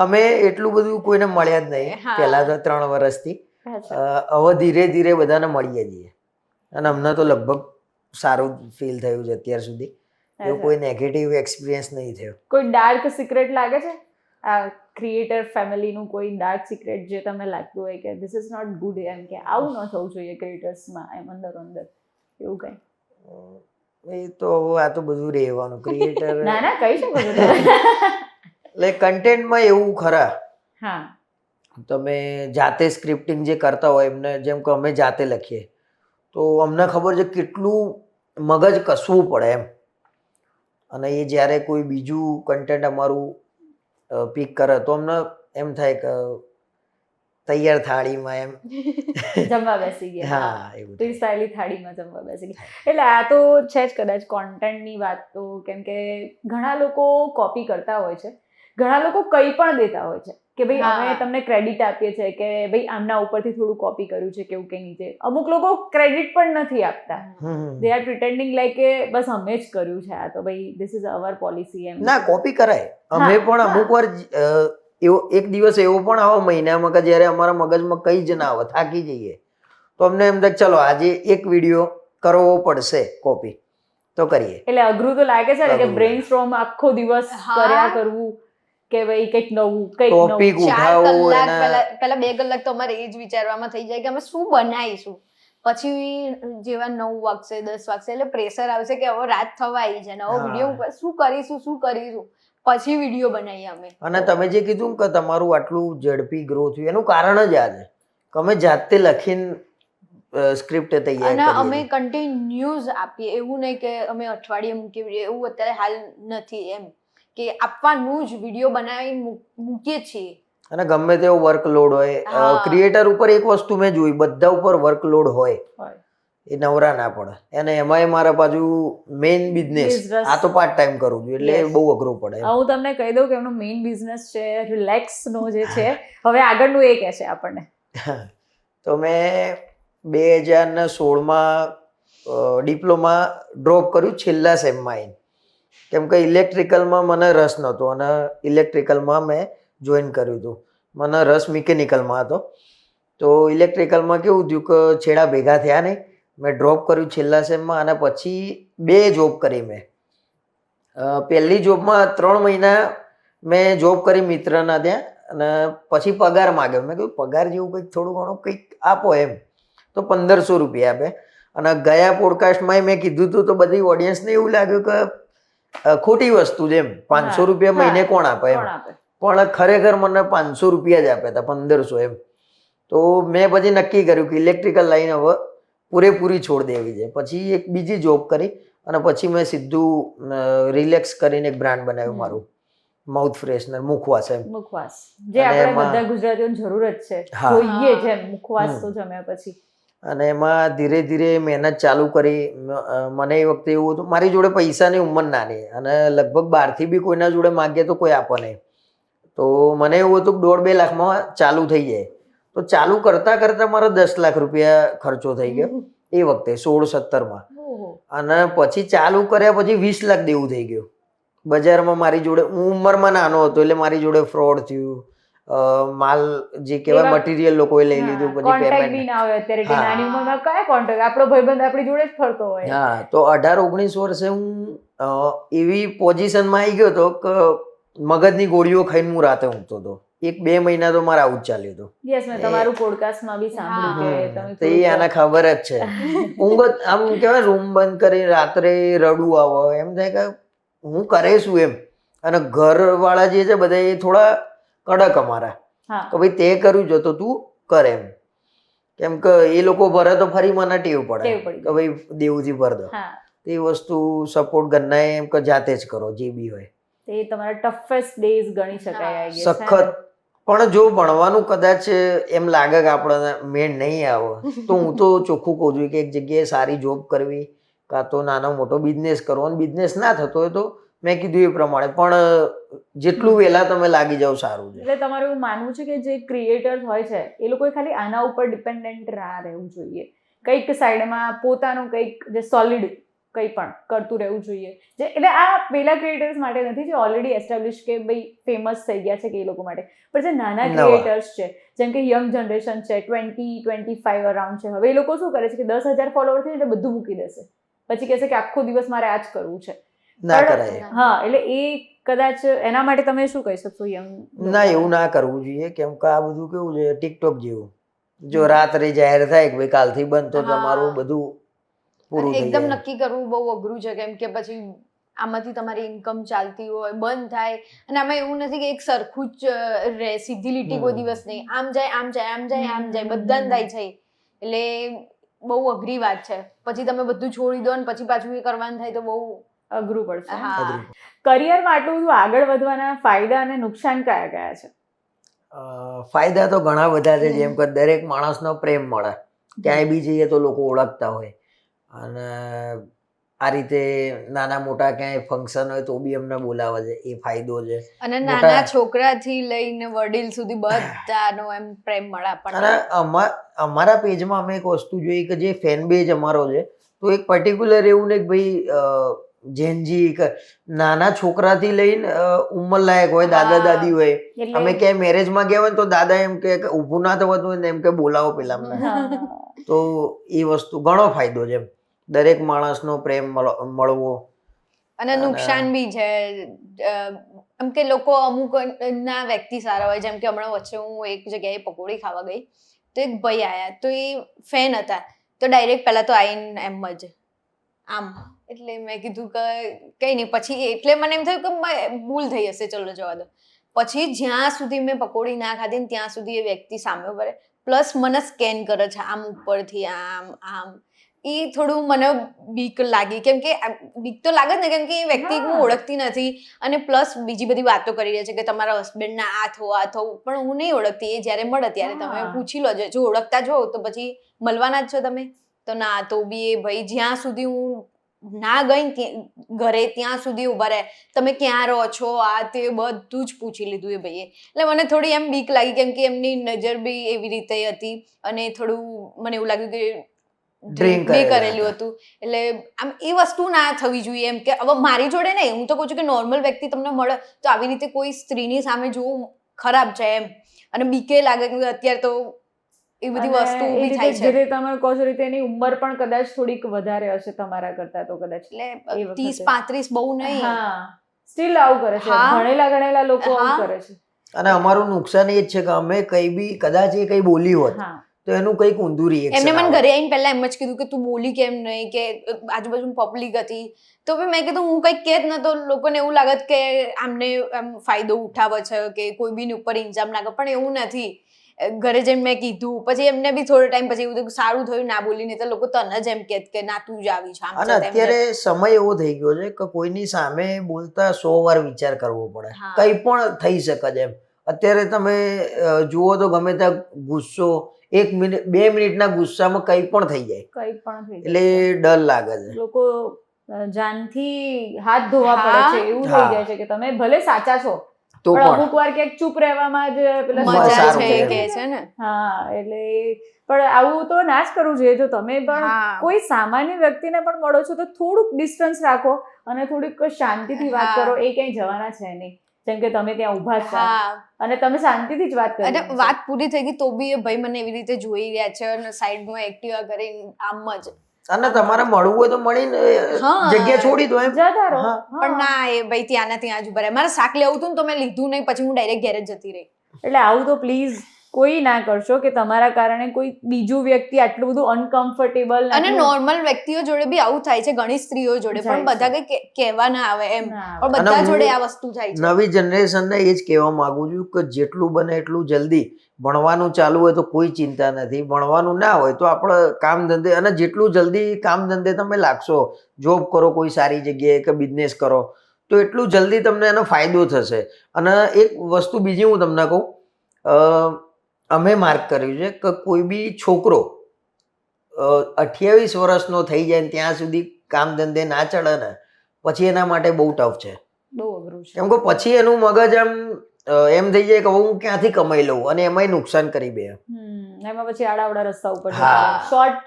અમે એટલું બધું કોઈને મળ્યા જ નહીં પહેલા તો 3 વર્ષથી. હવે ધીરે ધીરે બધાને મળીએ છીએ અને અમને તો લગભગ સારું ફીલ થયું છે અત્યાર સુધી. એવું કોઈ નેગેટિવ એક્સપિરિયન્સ નહીં થયો. કોઈ ડાર્ક સિક્રેટ લાગે છે આ ક્રિએટર ફેમિલીનું? કોઈ ડાર્ક સિક્રેટ જે તમને લાગતું હોય કે ધીસ ઇઝ નોટ ગુડ, એમ કે આવું ન થવું જોઈએ ક્રિએટર્સમાં, એમ અંદર એવું કંઈ? એ તો આ તો બધું રહેવાનું ક્રિએટર. ના કહી શકો છો. એટલે કન્ટેન્ટમાં એવું ખરા, હા, તમે જાતે સ્ક્રિપ્ટિંગ જે કરતા હોય એમને, જેમ કે અમે જાતે લખીએ તો અમને ખબર છે કેટલું મગજ કસવું પડે એમ. અને એ જ્યારે કોઈ બીજું કન્ટેન્ટ અમારું પીક કરે તો અમને એમ થાય કે તૈયાર થાળીમાં એમ જમવા બેસી ગયા. હા, એવું ફ્રીસ્ટાઈલી થાળીમાં જમવા બેસી ગયા. એટલે આ તો છે જ કદાચ કોન્ટેન્ટની વાત તો, કેમ કે ઘણા લોકો કોપી કરતા હોય છે, ઘણા લોકો કંઈ પણ દેતા હોય છે કે ભાઈ અમે તમને ક્રેડિટ આપીએ છીએ કે ભાઈ આમના ઉપરથી થોડું કોપી કર્યું છે કે એવું કંઈ નીચે. અમુક લોકો ક્રેડિટ પણ નથી આપતા, દે આર પ્રિટેન્ડિંગ લાઈક કે બસ અમે જ કર્યું છે, આ તો ભાઈ ધીસ ઇઝ અવર પોલિસી એમ. ના, કોપી કરાય. અમે પણ અમુક વાર એવો એક દિવસ એવો પણ આવો મહિનામાં કે જ્યારે અમારા મગજમાં કંઈ જ ના આવે, થાકી જઈએ, તો અમને એમ થાય ચલો આજે એક વિડીયો કરવો પડશે કોપી, તો કરીએ. એટલે અઘરું તો લાગે છે ને કે બ્રેઇન સ્ટ્રોમ આખો દિવસ કર્યા કરવું કે ભાઈ કંઈક નવું, કંઈક ટોપિક ઉઠાવો. 4 કલાક પહેલા 2 કલાક તો અમારે એ જ વિચારવામાં થઈ જાય કે અમે શું બનાવીશું. પછી જેવા 9 વાગશે 10 વાગશે એટલે પ્રેશર આવશે કે હવે રાત થવા આવી છે, નવો વિડીયો શું કરીશું, પછી વિડીયો બનાવીએ અમે. અને તમે જે કીધું કે તમારું આટલું ઝડપી ગ્રો થયું એનું કારણ જ આ છે કે અમે જાતે લખીને સ્ક્રિપ્ટ તૈયાર કરી. અને અમે કન્ટિન્યુઅસ આપીએ, એવું નહીં કે અમે અઠવાડિયે મૂકીએ વિડીયો, એવું અત્યારે હાલ નથી એમ કે આપવાનું જ વિડીયો બનાવી મૂકીએ છીએ. અને ગમે તેવો વર્કલોડ હોય, ક્રિએટર ઉપર એક વસ્તુ મેં જોઈ, બધા ઉપર વર્કલોડ હોય, એ નવરા ના પડે. અને એમાંય મારા બાજુ મેઇન બિઝનેસ, આ તો પાર્ટ ટાઈમ કરું છું એટલે બહુ અઘરું પડે. હું તમને કહી દઉં કે એમનો મેઇન બિઝનેસ છે રિલેક્સનો જે છે. હવે આગળનું એ કહે છે આપણને. તો મેં 2016માં ડિપ્લોમા ડ્રોપ કર્યું છેલ્લા સેમમાં, કેમ કે ઇલેક્ટ્રિકલમાં મને રસ નહોતો અને ઇલેક્ટ્રિકલમાં મેં જોઈન કર્યું હતું. મને રસ મિકેનિકલમાં હતો, તો ઇલેક્ટ્રિકલમાં કેવું થયું કે છેડા ભેગા થયા નહીં, મેં ડ્રોપ કર્યું છેલ્લા સેમમાં. અને પછી 2 જોબ કરી મેં. પહેલી જોબમાં 3 મહિના મેં જોબ કરી મિત્રના ત્યાં, અને પછી પગાર માગ્યો. મેં કહ્યું પગાર જેવું કંઈક થોડું ઘણું કંઈક આપો એમ, તો 1500 રૂપિયા આપે. અને ગયા પોડકાસ્ટમાં મેં કીધું હતું તો બધી ઓડિયન્સને એવું લાગ્યું કે ખોટી વસ્તુ છે એમ, 500 રૂપિયા મહિને કોણ આપે એમ. પણ ખરેખર મને 500 રૂપિયા જ આપ્યા હતા, 1500 એમ. તો મેં પછી નક્કી કર્યું કે ઇલેક્ટ્રિકલ લાઈન હવે પૂરેપૂરી છોડ દેવી છે. પછી એક બીજી જોબ કરી અને પછી મેં સીધું રિલેક્સ કરીને એક બ્રાન્ડ બનાવ્યું મારું, માઉથ ફ્રેશનર, મુખવાસ એમ. મુખવાસ જે આપણે બધા ગુજરાતીઓની જરૂર જ છે, જોઈએ છે મુખવાસ તો જમ્યા પછી. અને એમાં ધીરે ધીરે મહેનત ચાલુ કરી. મને એ વખતે એવું હતું, મારી જોડે પૈસાની ઉંમર નાની અને લગભગ બહારથી બી કોઈના જોડે માગીએ તો કોઈ આપે નહીં. તો મને એવું હતું કે 1.5-2 લાખમાં ચાલુ થઈ જાય. તો ચાલુ કરતાં કરતાં મારો 10 લાખ રૂપિયા ખર્ચો થઈ ગયો એ વખતે 16-17માં. અને પછી ચાલુ કર્યા પછી 20 લાખ દેવું થઈ ગયું બજારમાં. મારી જોડે હું ઉંમરમાં નાનો હતો એટલે મારી જોડે ફ્રોડ થયું. માલ જે કહેવાય મટીરિયલ લોકોએ લઈ લીધું, પછી કોન્ટેક્ટ બી ના હોય અત્યારે કે નાની ઉંમરમાં કયા કોન્ટેક્ટ, આપણો ભાઈબંધ આપણી જોડે જ ફરતો હોય. હા, તો 18-19 વર્ષે હું એવી પોઝિશનમાં આવી ગયો હતો કે મગજની ગોળીઓ ખાઈને હું રાતે ઊંઘતો હતો. 1-2 મહિના તો મારા આવું જ ચાલ્યું હતું. યસ, મેં તમારું પોડકાસ્ટમાં બી સાંભળ્યું કે તો એ આને ખબર જ છે. ઊંઘ આમ કહેવાય રૂમ બંધ કરી રાત્રે રડવું આવે, એમ થાય કે હું કરે શું એમ. અને ઘરવાળા જે છે બધા એ થોડા કડક અમારા કે ભાઈ તે કર્યું જો તો તું કરે એમ. કેમ કે એ લોકો ભરે તો ફરી મને ટેવ પડે કે ભાઈ દેવુંથી ભર દો. એ વસ્તુ સપોર્ટ ઘરના એમ કે જાતે જ કરો જે બી હોય. એ તમારા ટફેસ્ટ ડેઝ ગણી શકાય. સખત. પણ જો ભણવાનું કદાચ એમ લાગે કે આપણને મેળ નહીં આવે તો હું તો ચોખ્ખું કહું છું કે એક જગ્યાએ સારી જોબ કરવી કાં તો નાનો મોટો બિઝનેસ કરવો. અને બિઝનેસ ના થતો હોય તો મેં કીધું એ પ્રમાણે પણ જેટલું વહેલા તમે લાગી જાઓ સારું છે. એટલે તમારું એવું માનવું છે કે જે ક્રિએટર્સ હોય છે એ લોકોએ ખાલી આના ઉપર ડિપેન્ડન્ટ ના રહેવું જોઈએ, કંઈક સાઈડમાં પોતાનું કંઈક જે સોલિડ કંઈ પણ કરતું રહેવું જોઈએ. જે એટલે આ પેલા ક્રિએટર્સ માટે નથી જે ઓલરેડી એસ્ટાબ્લિશ કે ભાઈ ફેમસ થઈ ગયા છે કે એ લોકો માટે, પણ જે નાના ક્રિએટર્સ છે જેમ કે યંગ જનરેશન છે 20-25 અરાઉન્ડ છે, હવે એ લોકો શું કરે છે કે 10,000 ફોલોવર છે એટલે બધું મૂકી દેશે, પછી કહેશે કે આખો દિવસ મારે આ જ કરવું છે. ના કરાય. હા, એટલે એ કદાચ એના માટે તમે શું કહી શકશો યંગ? ના, એવું ના કરવું જોઈએ. કેમ કે આ બધું કેવું છે ટિકટોક જેવું. જો રાત્રે જાહેર થાય કે ભાઈ કાલથી બંધ તો તમારું બધું પૂરું થઈ જાય. એકદમ નક્કી કરવું બહુ અઘરું છે કેમ કે પછી આમાંથી તમારી ઇન્કમ ચાલતી હોય, બંધ થાય. અને આમાં એવું નથી કે એક સરખું જ રહે, સીધી લીટી કોઈ દિવસ નહીં. આમ જાય આમ જાય આમ જાય આમ જાય, બધાને થાય છે. એટલે બહુ અઘરી વાત છે. પછી તમે બધું છોડી દો ને પછી પાછું એ કરવાનું થાય તો બહુ અઘરું પડશે. કરિયરમાં આટલું બધું આગળ વધવાના ફાયદા અને નુકસાન કયા કયા છે? ફાયદા તો ઘણા બધા છે. જેમ કે દરેક માણસનો પ્રેમ મળે, ક્યાંય બી જઈએ તો લોકો ઓળખતા હોય. અને આ રીતે નાના મોટા ક્યાંય ફંક્શન હોય તો બી અમને બોલાવે છે, એ ફાયદો છે. અને નાના છોકરાથી લઈને વડીલ સુધી બધાનો એમ પ્રેમ મળે આપણને. અને અમારા પેજમાં અમે એક વસ્તુ જોઈ કે જે ફેન બેઝ અમારો છે તો એક પર્ટિક્યુલર એવું ને કે ભાઈ જેનજી નાના છોકરાથી લઈને ઉંમર લાયક હોય, દાદા દાદી હોય. અમે ક્યાંય મેરેજમાં ગયા હોય ને તો દાદા એમ કે ઊભું ના થવાતું હોય ને એમ કે બોલાવો પેલા અમને. તો એ વસ્તુ ઘણો ફાયદો છે. દરેક માણસનો પ્રેમ મળવો. અને નુકસાન બી છે એમ કે લોકો અમુક ના વ્યક્તિ સારા હોય. જેમ કે હમણાં વચ્ચે હું એક જગ્યાએ પકોડી ખાવા ગઈ તો એક ભાઈ આયા તો એ ફેન હતા. તો ડાયરેક્ટ પહેલા તો આવીને એમ જ આમ, એટલે મેં કીધું કે કઈ નહીં. પછી એટલે મને એમ થયું કે ભૂલ થઈ હશે, ચલો જવા દો. પછી જ્યાં સુધી મેં પકોડી ના ખાધી ને ત્યાં સુધી એ વ્યક્તિ સામે પડે, પ્લસ મને સ્કેન કરે છે આમ ઉપરથી આમ આમ. એ થોડું મને બીક લાગી. કેમ કે બીક તો લાગે જ ને, કેમ કે એ વ્યક્તિ હું ઓળખતી નથી. અને પ્લસ બીજી બધી વાતો કરી રહ્યા છે કે તમારા હસબન્ડના આ થવું, પણ હું નહીં ઓળખતી. એ જ્યારે મળે ત્યારે તમે પૂછી લો. જો ઓળખતા જો તો પછી મળવાના જ છો તમે. તો ના, તો બી એ ભાઈ જ્યાં સુધી હું ના ગઈ ઘરે ત્યાં સુધી ઉભા રહે, તમે ક્યાં રહો છો આ તે બધું જ પૂછી લીધું એ ભાઈએ. એટલે મને થોડી એમ બીક લાગી કેમ કે એમની નજર બી એવી રીતે હતી અને થોડું મને એવું લાગ્યું કે ડ્રિંક કરેલું હતું. એટલે આમ એ વસ્તુ ના થવી જોઈએ. એમ કે હવે મારી જોડે નહીં, હું તો કહું છું કે નોર્મલ વ્યક્તિ તમને મળે તો આવી રીતે કોઈ સ્ત્રીની સામે જોવું ખરાબ છે એમ. અને બીકે લાગે કે અત્યારે તો એ બધી વસ્તુ ઊભી થાય છે. જે તમે કહો છો રીતે એની ઉંમર પણ કદાચ થોડીક વધારે હશે તમારા કરતા, તો કદાચ એટલે 30-35 બહુ નહીં. હા, સ્ટીલ આવું કરે છે. ગણેલા લોકો આવું કરે છે. અને અમારું નુકસાન એ જ છે કે અમે કઈ બી કદાચ એ કઈ બોલી હોત તો એનું કંઈક ઊંધું રિએક્શન. એમને મને ઘરે આવીને પહેલા એમ જ કીધું કે તું બોલી કેમ નહીં, કે આજુબાજુ પબ્લિક હતી તો બી મેં કીધું હું કંઈક કહે જ ન તો લોકોને એવું લાગત કે આમને આમ ફાયદો ઉઠાવે છે કે કોઈ બીની ઉપર ઇન્જામ નાખે, પણ એવું નથી. ઘરે જઈને મેં કીધું, પછી એમને બી થોડો ટાઈમ પછી એવું સારું થયું ના બોલીને, તો લોકો તને જ એમ કે ના તું જ આવી છે. અને અત્યારે સમય એવો થઈ ગયો છે કે કોઈની સામે બોલતા 100 વાર વિચાર કરવો પડે. કંઈ પણ થઈ શકે છે એમ. અત્યારે તમે જુઓ તો ગમે ત્યાં ગુસ્સો 1 મિનિટ 2 મિનિટના ગુસ્સામાં કંઈ પણ થઈ જાય, કંઈ પણ થઈ એટલે જાય. ડર લાગે છે. લોકો જાનથી હાથ ધોવા પડે છે એવું થઈ હા. જાય છે કે તમે ભલે સાચા છો તો પણ પણ અમુક વાર ક્યાંક ચૂપ રહેવામાં જ પેલા મજા સારું છે છે. કે છે ને. હા એટલે પણ આવું તો ના જ કરવું જોઈએ. જો તમે પણ હા. કોઈ સામાન્ય વ્યક્તિને પણ મળો છો તો થોડુંક ડિસ્ટન્સ રાખો અને થોડીક શાંતિથી વાત હા. કરો. એ ક્યાંય જવાના છે નહીં, જેમ કે તમે ત્યાં ઊભા છો હા અને તમે શાંતિથી જ વાત કરી અને રહ્યા છો. વાત પૂરી થઈ ગઈ તો બી એ ભાઈ મને એવી રીતે જોઈ રહ્યા છે અને સાઈડમાં એક્ટિવા કરીને આમ જ. અને તમારે મળવું હોય તો મળીને હા. જગ્યા છોડી દો એમ. જતા રહો. હા. હા. પણ ના એ ભાઈ ત્યાં ના ત્યાં જ ઉભા રહ્યા. મારે શાક લેવું હતું ને તો મેં લીધું નહીં, પછી હું ડાયરેક્ટ ઘેર જ જતી રહી. એટલે આવું તો પ્લીઝ કોઈ ના કરશો કે તમારા કારણે કોઈ બીજું વ્યક્તિ આટલું બધું અનકમ્ફર્ટેબલ અને નોર્મલ વ્યક્તિઓ જોડે બી આવું થાય છે, ઘણી સ્ત્રીઓ જોડે, પણ જાય બધા કઈ કહેવા ના આવે એમ. ના આવે. પણ અને બધા હું જોડે આ વસ્તુ થાય છે. નવી જનરેશનને એ જ કહેવા માંગુ છું કે જેટલું બને એટલું જલ્દી ભણવાનું ચાલુ હોય તો કોઈ ચિંતા નથી, ભણવાનું ના હોય તો આપણે કામ ધંધે, અને જેટલું જલ્દી કામ ધંધે તમે લાગશો, જોબ કરો કોઈ સારી જગ્યાએ કે બિઝનેસ કરો, તો એટલું જલ્દી તમને એનો ફાયદો થશે. અને એક વસ્તુ બીજી હું તમને કહું, અમે માર્ક કર્યું છે કે કોઈ બી છોકરો 28 વર્ષનો થઈ જાય ને ત્યાં સુધી કામ ધંધે ના ચડે ને, પછી એના માટે બહુ ટફ છે. બહુ અઘરું છે. કેમ કે પછી એનું મગજ એમ થઈ જાય કે હવે હું ક્યાંથી કમાઈ લઉં, અને એમાંય નુકસાન કરી દે. એમાં પછી આડાવડા રસ્તા ઉપર હા. શોર્ટ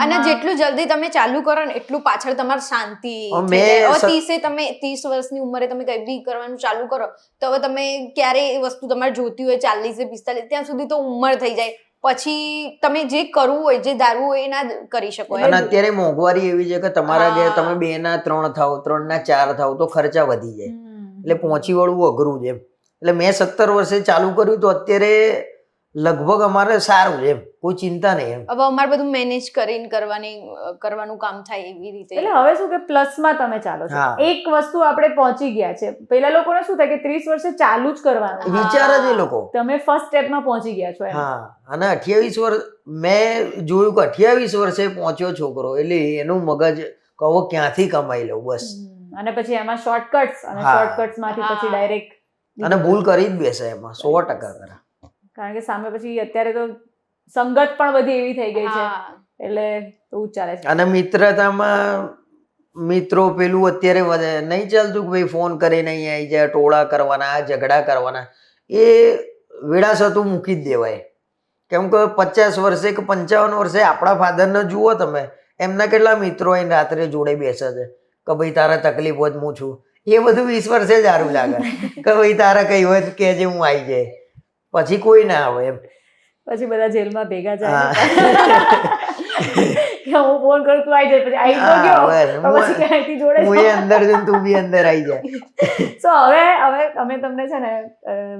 અને જેટલું જલ્દી તમે ચાલુ કરો ને એટલું પાછળ તમારે શાંતિ મેં થઈ જાય. હવે સત- 30 વર્ષની ઉંમરે તમે કંઈ બી કરવાનું ચાલુ કરો તો હવે તમે ક્યારે એ વસ્તુ તમારે જોતી હોય 40 45 ત્યાં સુધી તો ઉંમર થઈ જાય, પછી તમે જે કરવું હોય, જે ધારવું હોય એ ના કરી શકો. અને અત્યારે મોંઘવારી એવી છે કે તમારા ઘેર તમે હા. 2 ના 3 થાવ, 3 ના 4 થાવ તો ખર્ચા વધી જાય, એટલે પહોંચી વળવું અઘરું છે એમ. એટલે મેં 17 વર્ષે ચાલુ કર્યું તો અત્યારે લગભગ અમારે સારું છે એમ, કોઈ ચિંતા નહીં એમ. હવે અમારે બધું મેનેજ કરીને કરવાનું કામ થાય એવી રીતે. એટલે હવે શું કે પ્લસમાં તમે ચાલો છો. હા. એક વસ્તુ આપણે પહોંચી ગયા છે. પેલા લોકોને શું થાય કે 30 વર્ષે ચાલુ જ કરવાનું. વિચાર જ એ લોકો. તમે ફર્સ્ટ સ્ટેપમાં પહોંચી ગયા છો એમ. હા. અને 28 વર્ષ મેં જોયું કે 28 વર્ષે પહોંચ્યો છોકરો, એટલે એનું મગજ કહો ક્યાંથી કમાઈ લઉં બસ. અને પછી એમાં શોર્ટકટ્સ અને હા. શોર્ટકટ્સ માંથી હા. પછી ડાયરેક્ટ અને ભૂલ કરી જ બેસે એમાં 100% કરે. કારણ કે સામે પછી અત્યારે તો સંગત પણ બધી એવી થઈ ગઈ છે, હા. એટલે તો ચાલે છે. અને મિત્રતામાં મિત્રો પેલું અત્યારે નહીં ચાલતું કે ભાઈ ફોન કરીને અહીં આવી જાય, ટોળા કરવાના, ઝઘડા કરવાના, એ વેડાસતું મૂકી જ દેવાય. કેમ કે 50 વર્ષે કે 55 વર્ષે આપણા ફાધરને જુઓ તમે, એમના કેટલા મિત્રો એને રાત્રે જોડે બેસે છે કે ભાઈ તારા તકલીફ હોય તો હું છું. એ બધું 20 વર્ષે જ સારું લાગે કે ભાઈ તારા કઈ હોય તો કહેજે હું આવી જાય, પછી કોઈ ના આવે એમ. પછી બધા જેલમાં ભેગા જાય હા. કે હું ફોન કરું તું આવી જાય, પછી આવી તો ગયો બસ. તો પછી ક્યાંયથી જોડે હું એ અંદર છું ને તું બી અંદર આવી જાય. સો હવે અમે તમને છે ને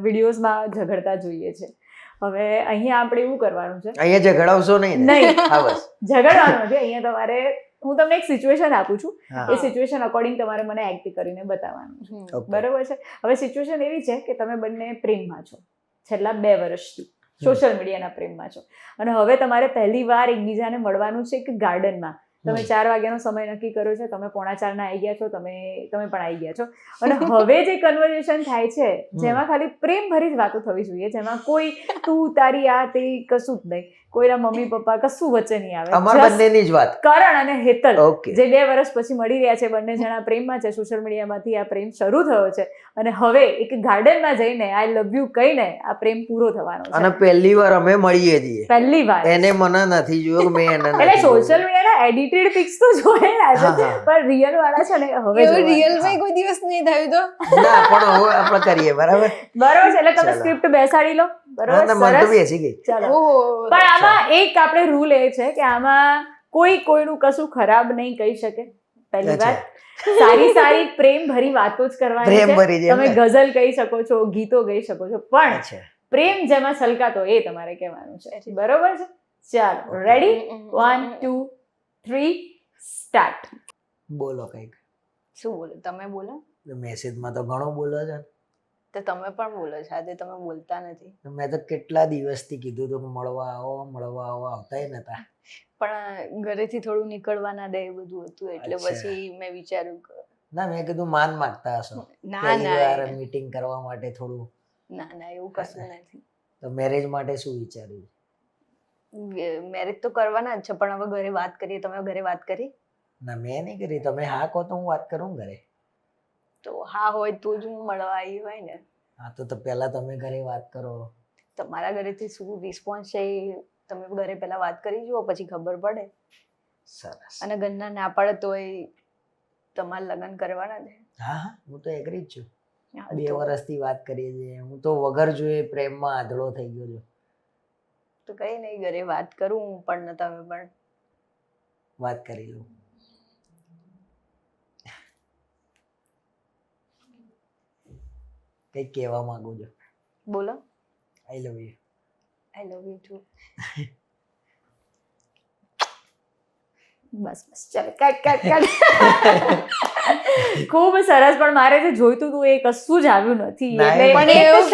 વિડીયોઝમાં ઝઘડતા જોઈએ છે. હવે અહીંયા આપણે એવું કરવાનું છે, અહીંયા ઝઘડાવશો નહીં ને? નહીં. હા બસ. ઝઘડવાનું નથી. અહીંયા તમારે હું તમને એક સિચ્યુએશન આપું છું, હા. એ સિચ્યુએશન અકોર્ડિંગ તમારે મને એક્ટ કરીને બતાવવાનું છે. Okay. બરોબર છે? હવે સિચ્યુએશન એવી છે કે તમે બંને પ્રેમમાં છો છેલ્લા 2 વર્ષથી, સોશિયલ મીડિયાના પ્રેમમાં છો, અને હવે તમારે પહેલી વાર એકબીજાને મળવાનું છે એક ગાર્ડનમાં. તમે 4 વાગ્યાનો સમય નક્કી કર્યો છે, તમે 3:45 ના આવી ગયા છો, તમે પણ આવી ગયા છો, અને હવે જે કન્વર્ઝેશન થાય છે જેમાં ખાલી પ્રેમ ભરી જ વાતો થવી જોઈએ, જેમાં કોઈ તું તારી આ તે કશું જ નહીં, કોઈના મમ્મી પપ્પા કશું વચ્ચે નહીં આવે. અમારા Just બંનેની જ વાત. કરણ અને હેતલ Okay. જે 2 વર્ષ પછી મળી રહ્યા છે, બંને જણા પ્રેમમાં છે, સોશિયલ મીડિયામાંથી આ પ્રેમ શરૂ થયો છે, અને હવે એક ગાર્ડનમાં જઈને આઈ લવ યુ કહીને આ પ્રેમ પૂરો થવાનો છે. અને પહેલી વાર અમે મળીએ છીએ. પહેલી વાર. એને મને નથી જોયો કે મેં એને એટલે નથી સોશિયલ જોયો. મીડિયાના એડિટેડ પિક્સ તો જોયેલા છે, હા, હા. પણ રિયલ વાળા છે ને હવે એવું જોવાના. રિયલ માં કોઈ દિવસ નહીં થયું તો. ના પણ હવે આપણે કરીએ બરાબર. બરોબર છે, એટલે તમે ચાલો. સ્ક્રિપ્ટ બેસાડી લો. હા, બરોબર, ને મને તો સરસ. બેસી ગઈ. ચાલો. ઓહો. પણ આમાં એક આપણે રૂલ એ છે કે આમાં કોઈ કોઈનું કશું ખરાબ નહીં કહી શકે. પહેલી અચ્છા. વાત સારી પ્રેમ ભરી વાતો જ કરવાની પ્રેમ છે. ભરી જેમ તમે ને? ગઝલ કહી શકો છો, ગીતો ગાઈ શકો છો, પણ અચ્છા. પ્રેમ જેમાં છલકાતો એ તમારે કહેવાનું છે. બરોબર છે? ચાલો, રેડી? 1 2 3 સ્ટાર્ટ. બોલો કંઈક. શું બોલો? તમે બોલો. મેસેજમાં તો ઘણો બોલો છે. તો તમે પણ બોલો છો, આજે તમે બોલતા નથી. મેં તો કેટલા દિવસથી કીધું હતું કે મળવા આવો, આવતાય નતા. પણ ઘરેથી થોડું નીકળવા ના દે એ બધું હતું, એટલે અચ્છા. પછી મેં વિચાર્યું કે ના મેં કીધું માન માંગતા હશો. ના પહેલી ના વાર મીટિંગ કરવા માટે થોડું ના ના એવું કશું નથી. તો મેરેજ માટે શું વિચાર્યું? મેરેજ તો કરવાના જ છે, પણ હવે ઘરે વાત કરીએ. તમે ઘરે વાત કરી? ના મેં નહીં કરી. તમે હા કહો તો હું વાત કરું ઘરે. તો હા હોય તો જ હું મળવા આવી હોય ને. હા તો પહેલા તમે ઘરે વાત કરો. તમારા ઘરેથી શું રિસ્પોન્સ છે એ તમે ઘરે પહેલા વાત કરી જુઓ, પછી ખબર પડે. સરસ. અને ઘરના ના પાડે તોય તમારે લગ્ન કરવાના છે. હા હા હું તો એગ્રી જ છું. હા, 2 વર્ષથી વાત કરીએ છીએ. હું તો વગર જોઈએ પ્રેમમાં આંધળો થઈ ગયો છું. તો કઈ નહીં, ઘરે વાત કરું હું પણ ને તમે પણ વાત કરી લઉં. કંઈક કહેવા માંગુ છું. બોલો. I love you. I love you too. બસ બસ ચાલ કટ. ખૂબ સરસ. પણ મારે જે જોઈતું હતું એ કશું જ આવ્યું નથી. ના, એટલે પણ એક એવું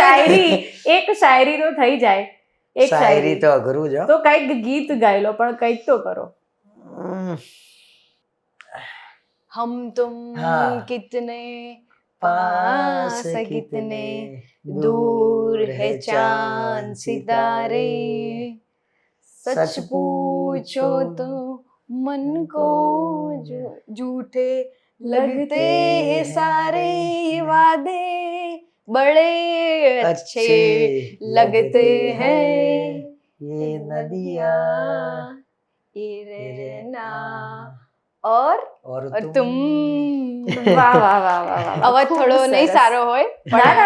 શાયરી તો થઈ જાય. એક શાયરી તો અઘરું છે. તો કઈક ગીત ગાઈ લો, પણ કઈક તો કરો. હમ તુમ हाँ, કિતને पास पास कितने कितने दूर है चांद सितारे, सच पूछो तो मन को झूठे लगते हैं सारे ये वादे, बड़े अच्छे लगते हैं ये नदियाँ ये रहना और तुम. વાહ વાહ વાહ વાહ વાહ. અવાજ ખૂબ થોડો નહીં સરસ. સારો હોય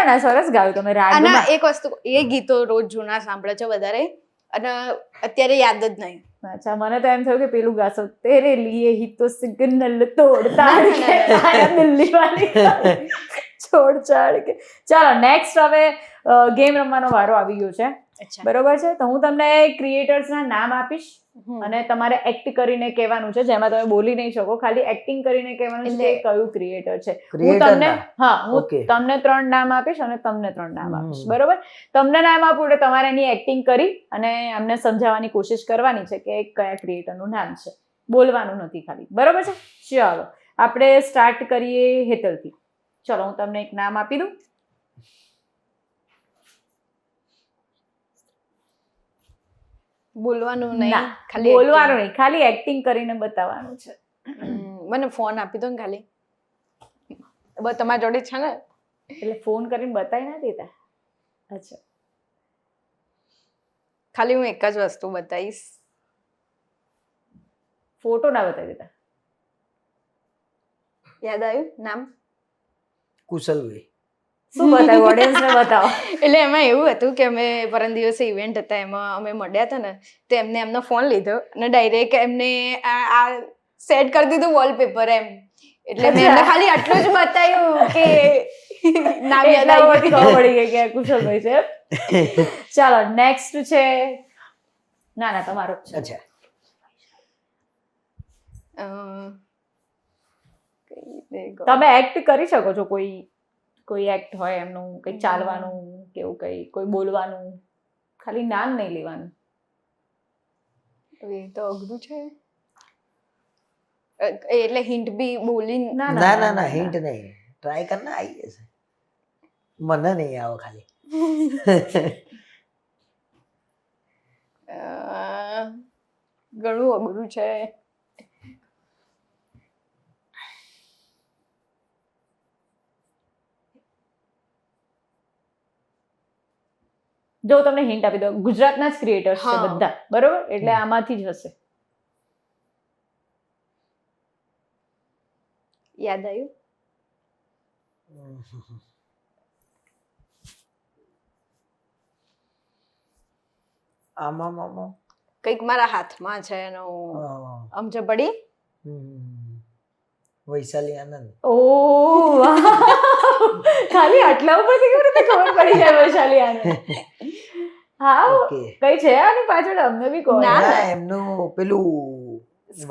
ના સરસ ગાયું તમે અને રાગમાં. એક વસ્તુ, એ ગીતો રોજ જૂના સાંભળે છે વધારે, અને અત્યારે યાદ જ નહીં. અચ્છા, મને તો એમ થયું કે પેલું ગાશો, તેરે લીએ હી તો સિગ્નલ તોડતા કે આયા દિલ્હી વાલી છોડ છાડ કે. ચાલો નેક્સ્ટ હવે ગેમ રમવાનો વારો આવી ગયો છે. અચ્છા. બરોબર છે, તો હું તમને ક્રિએટર્સના નામ આપીશ અને તમારે એક્ટ કરીને કહેવાનું છે, જેમાં તમે બોલી નહીં શકો, ખાલી એક્ટિંગ કરીને કહેવાનું છે કે કયું ક્રિએટર છે. હું તમને હું તમને 3 નામ આપીશ અને તમને 3 નામ આપીશ. બરોબર? તમને નામ આપું એટલે તમારે એની એક્ટિંગ કરી અને એમને સમજાવવાની કોશિશ કરવાની છે કે કયા ક્રિએટરનું નામ છે. બોલવાનું નથી ખાલી. બરોબર છે? ચાલો આપણે સ્ટાર્ટ કરીએ હેતલથી. ચલો હું તમને એક નામ આપી દઉં. બોલવાનું ના, નહીં, ખાલી બોલવાનું નહીં, ખાલી એક્ટિંગ કરીને બતાવવાનું છે. મને ફોન આપી દો ને ખાલી. બસ તમારી જોડે છે ને? એટલે ફોન કરીને બતાવી ના દેતા? અચ્છા, ખાલી હું એક જ વસ્તુ બતાવીશ. ફોટો ના બતાવી દેતા? યાદ આવ્યું નામ? કુશલભાઈ. શું બતાવ્યું? ઓડિયન્સને બતાવો. એટલે એમાં એવું હતું કે અમે પરમ દિવસે ઇવેન્ટ હતા, એમાં અમે મળ્યા હતા ને, તો એમને એમનો ફોન લીધો અને ડાયરેક્ટ એમને આ સેટ કરી દીધું વોલપેપર એમ. એટલે મેં એમને ખાલી આટલું જ બતાવ્યું કે નામ યાદ આવી ગયું. ખબર પડી ગઈ કે આ કુશલભાઈ છે. ચાલો નેક્સ્ટ છે. ના તમારો જ છે. અચ્છા. તમે એક્ટ કરી શકો છો. કોઈ એક્ટ હોય એમનું, કઈ ચાલવાનું કેવું, કઈ કોઈ બોલવાનું, ખાલી નામ નહીં લેવાનું. એ તો અઘરું છે. એટલે હિન્ટ બી બોલી? ના હિન્ટ નહીં, ટ્રાય કરના આવી જશે. મને નહીં આવો ખાલી. ઘણું અઘરું છે. જો તમને હિન્ટ આપી દો, ગુજરાતના જ ક્રિએટર્સ છે બધા. બરોબર? એટલે આમાંથી જ હશે. યાદ આવ્યું? આમાં કંઈક મારા હાથમાં છે એનું સમજ પડી? વૈશાલી આનંદ. ઓહ ખાલી આટલા ઉપરથી કેવી રીતે ખબર પડી જાય વૈશાલી આનંદ? હા, કઈ છે આની પાછળ? અમને બી કહો. ના, એમનું પેલું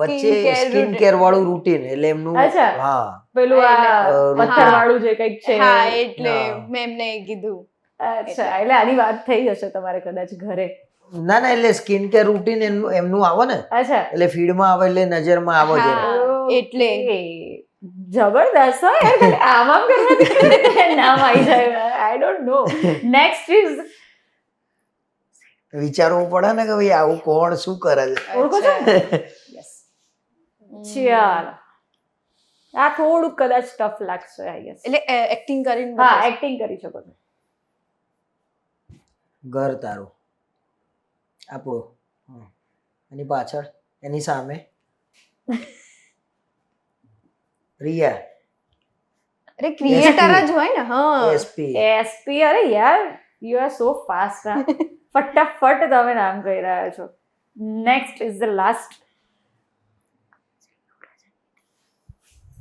વચ્ચે સ્કિન કેર વાળું રૂટીન, એટલે એમનું. હા, પેલું આ પથ્થર વાળું જે કંઈક છે. હા, એટલે મેં એમને કીધું. અચ્છા, એટલે આની વાત થઈ હશે તમારે કદાચ ઘરે. ના એટલે સ્કિન કેર રૂટીન એમનું આવે ને. અચ્છા, એટલે ફીડમાં આવે, એટલે નજરમાં આવે છે. એટલે જબરદસ્ત હો યાર, ખાલી આમ આમ કરવાથી કેવી રીતે નામ આવી જાય, I don't know. Next is, વિચારવું પડે ને કે ભાઈ આવું કોણ શું કરે છે. ઓળખો છો ને? યસ, ચાલો. આ થોડુંક કદાચ ટફ લાગશે આઈ ગેસ. એટલે એક્ટિંગ કરીને હા, બતાવશો. એક્ટિંગ કરી શકો છો. ઘર તારું આપણું, એની પાછળ એની સામે રિયા અરે ક્રિએટર જ હોય ને. હા, એસપી. એસપી, અરે યાર યુ આર સો ફાસ્ટ. ફટાફટ તમે નામ કહી રહ્યા છો. Next is the last.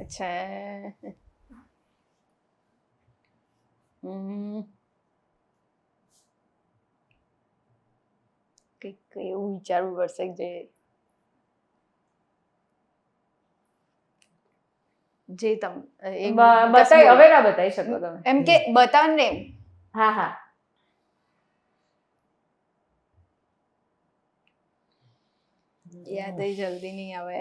અચ્છા. કંઈક એવું વિચારવું પડશે કે જે તમ બતાવી, હવે ના બતાવી શકો તમે. એમ કે બતાવ ને. હા હા, યાદ જલ્દી નહીં આવે.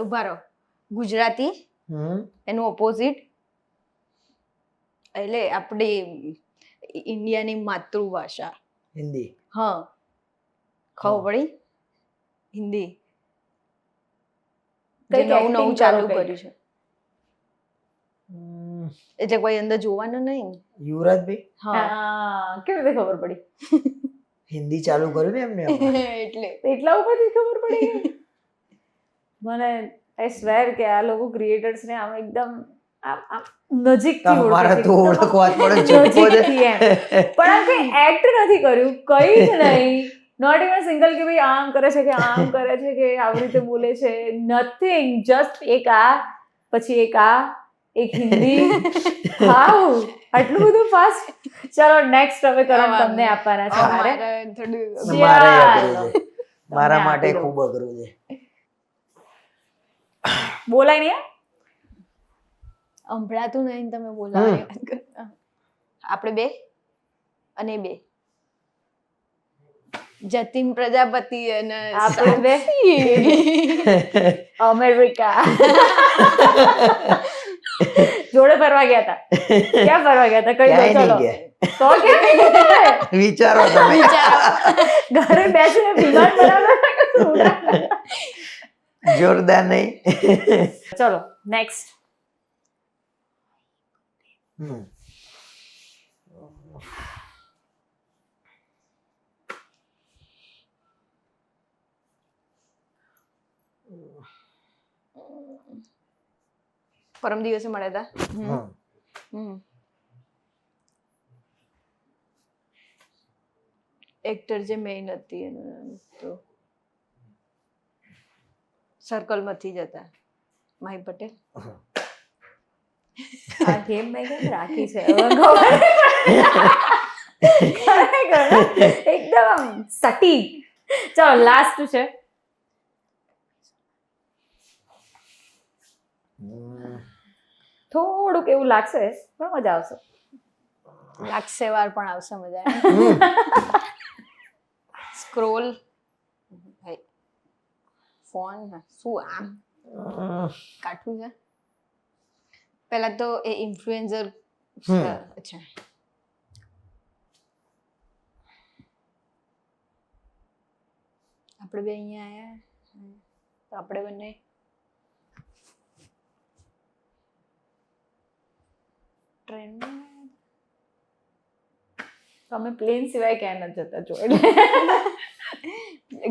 ઉભા રહો. ગુજરાતી, એનું ઓપોઝિટ એટલે આપણી ઇન્ડિયાની માતૃભાષા. હિન્દી. હા, ખબર પડી. હિન્દી જે કંઈક નવું નવું acting ચાલુ કરો કંઈક. કર્યું છે. એટલે કોઈ અંદર જોવાનું નહીં. યુવરાજભાઈ હા, કેવી રીતે ખબર પડી? હિન્દી ચાલુ કર્યું ને એમને હમણાં. એટલે એટલા ઉપરથી ખબર પડી ગઈ? મને આઈ સ્વેર કે આ લોકો ક્રિએટર્સ ને આમ એકદમ નજીકથી તમારા તો ઓળખે છે. ઓળખવા જ પડે, ચૂપકો છે. નજીકથી એમ. પણ આ કઈ એક્ટ નથી કર્યું, કઈ જ નહીં. નોટ ઇવન સિંગલ કે ભાઈ આમ કરે છે કે આમ કરે છે કે આવી રીતે બોલે છે, નથિંગ. જસ્ટ એક આ, પછી એક આ, એક હિન્દી. હાઉ આટલું બધું ફાસ્ટ? ચલો નેક્સ્ટ હવે કરણ તમને આપવાના છે મારે. થોડું મારે ચાલો. અઘરું છે. મારા તમને માટે આપી દઉં. ખૂબ અઘરું છે. બોલાય નહીં હે? સંભળાતું નહીં, તમે બોલાવો. આપણે બે અને બે, જતીન પ્રજાપતિ અને આપણે બે? અમેરિકા. જોડે ફરવા ગયા હતા. ક્યાં ફરવા ગયા હતા? કઈ દો ક્યાંય ચલો. નહીં ગયા. તો ક્યાં ગયા? વિચારો તમે. ઘરે બેસીને વિમાન બનાવતા હતા કે શું ઉડાડતા? જોરદાર નહીં. ચલો નેક્સ્ટ. પરમ દિવસે મળ્યા હતા. એક્ટર જે મેઇન હતી એનું નામ તો સર્કલમાંથી જ હતા. માહી પટેલ. આ ગેમ મેં કેમ રાખી છે હવે ખબર ખરેખર એકદમ સટીક. ચલો લાસ્ટ છે. થોડુંક એવું લાગશે પણ મજા આવશે. લાગશે વાર પણ આવશે મજા. સ્ક્રોલ ફોન શું આમ કાઠું છે. પહેલા તો એ ઇન્ફ્લુએન્સર. અચ્છા, આપણે બે અહીંયા આયા તો આપણે બંને ટ્રેનમાં તમે પ્લેન સિવાય ક્યાંય નથી જતા જોડે.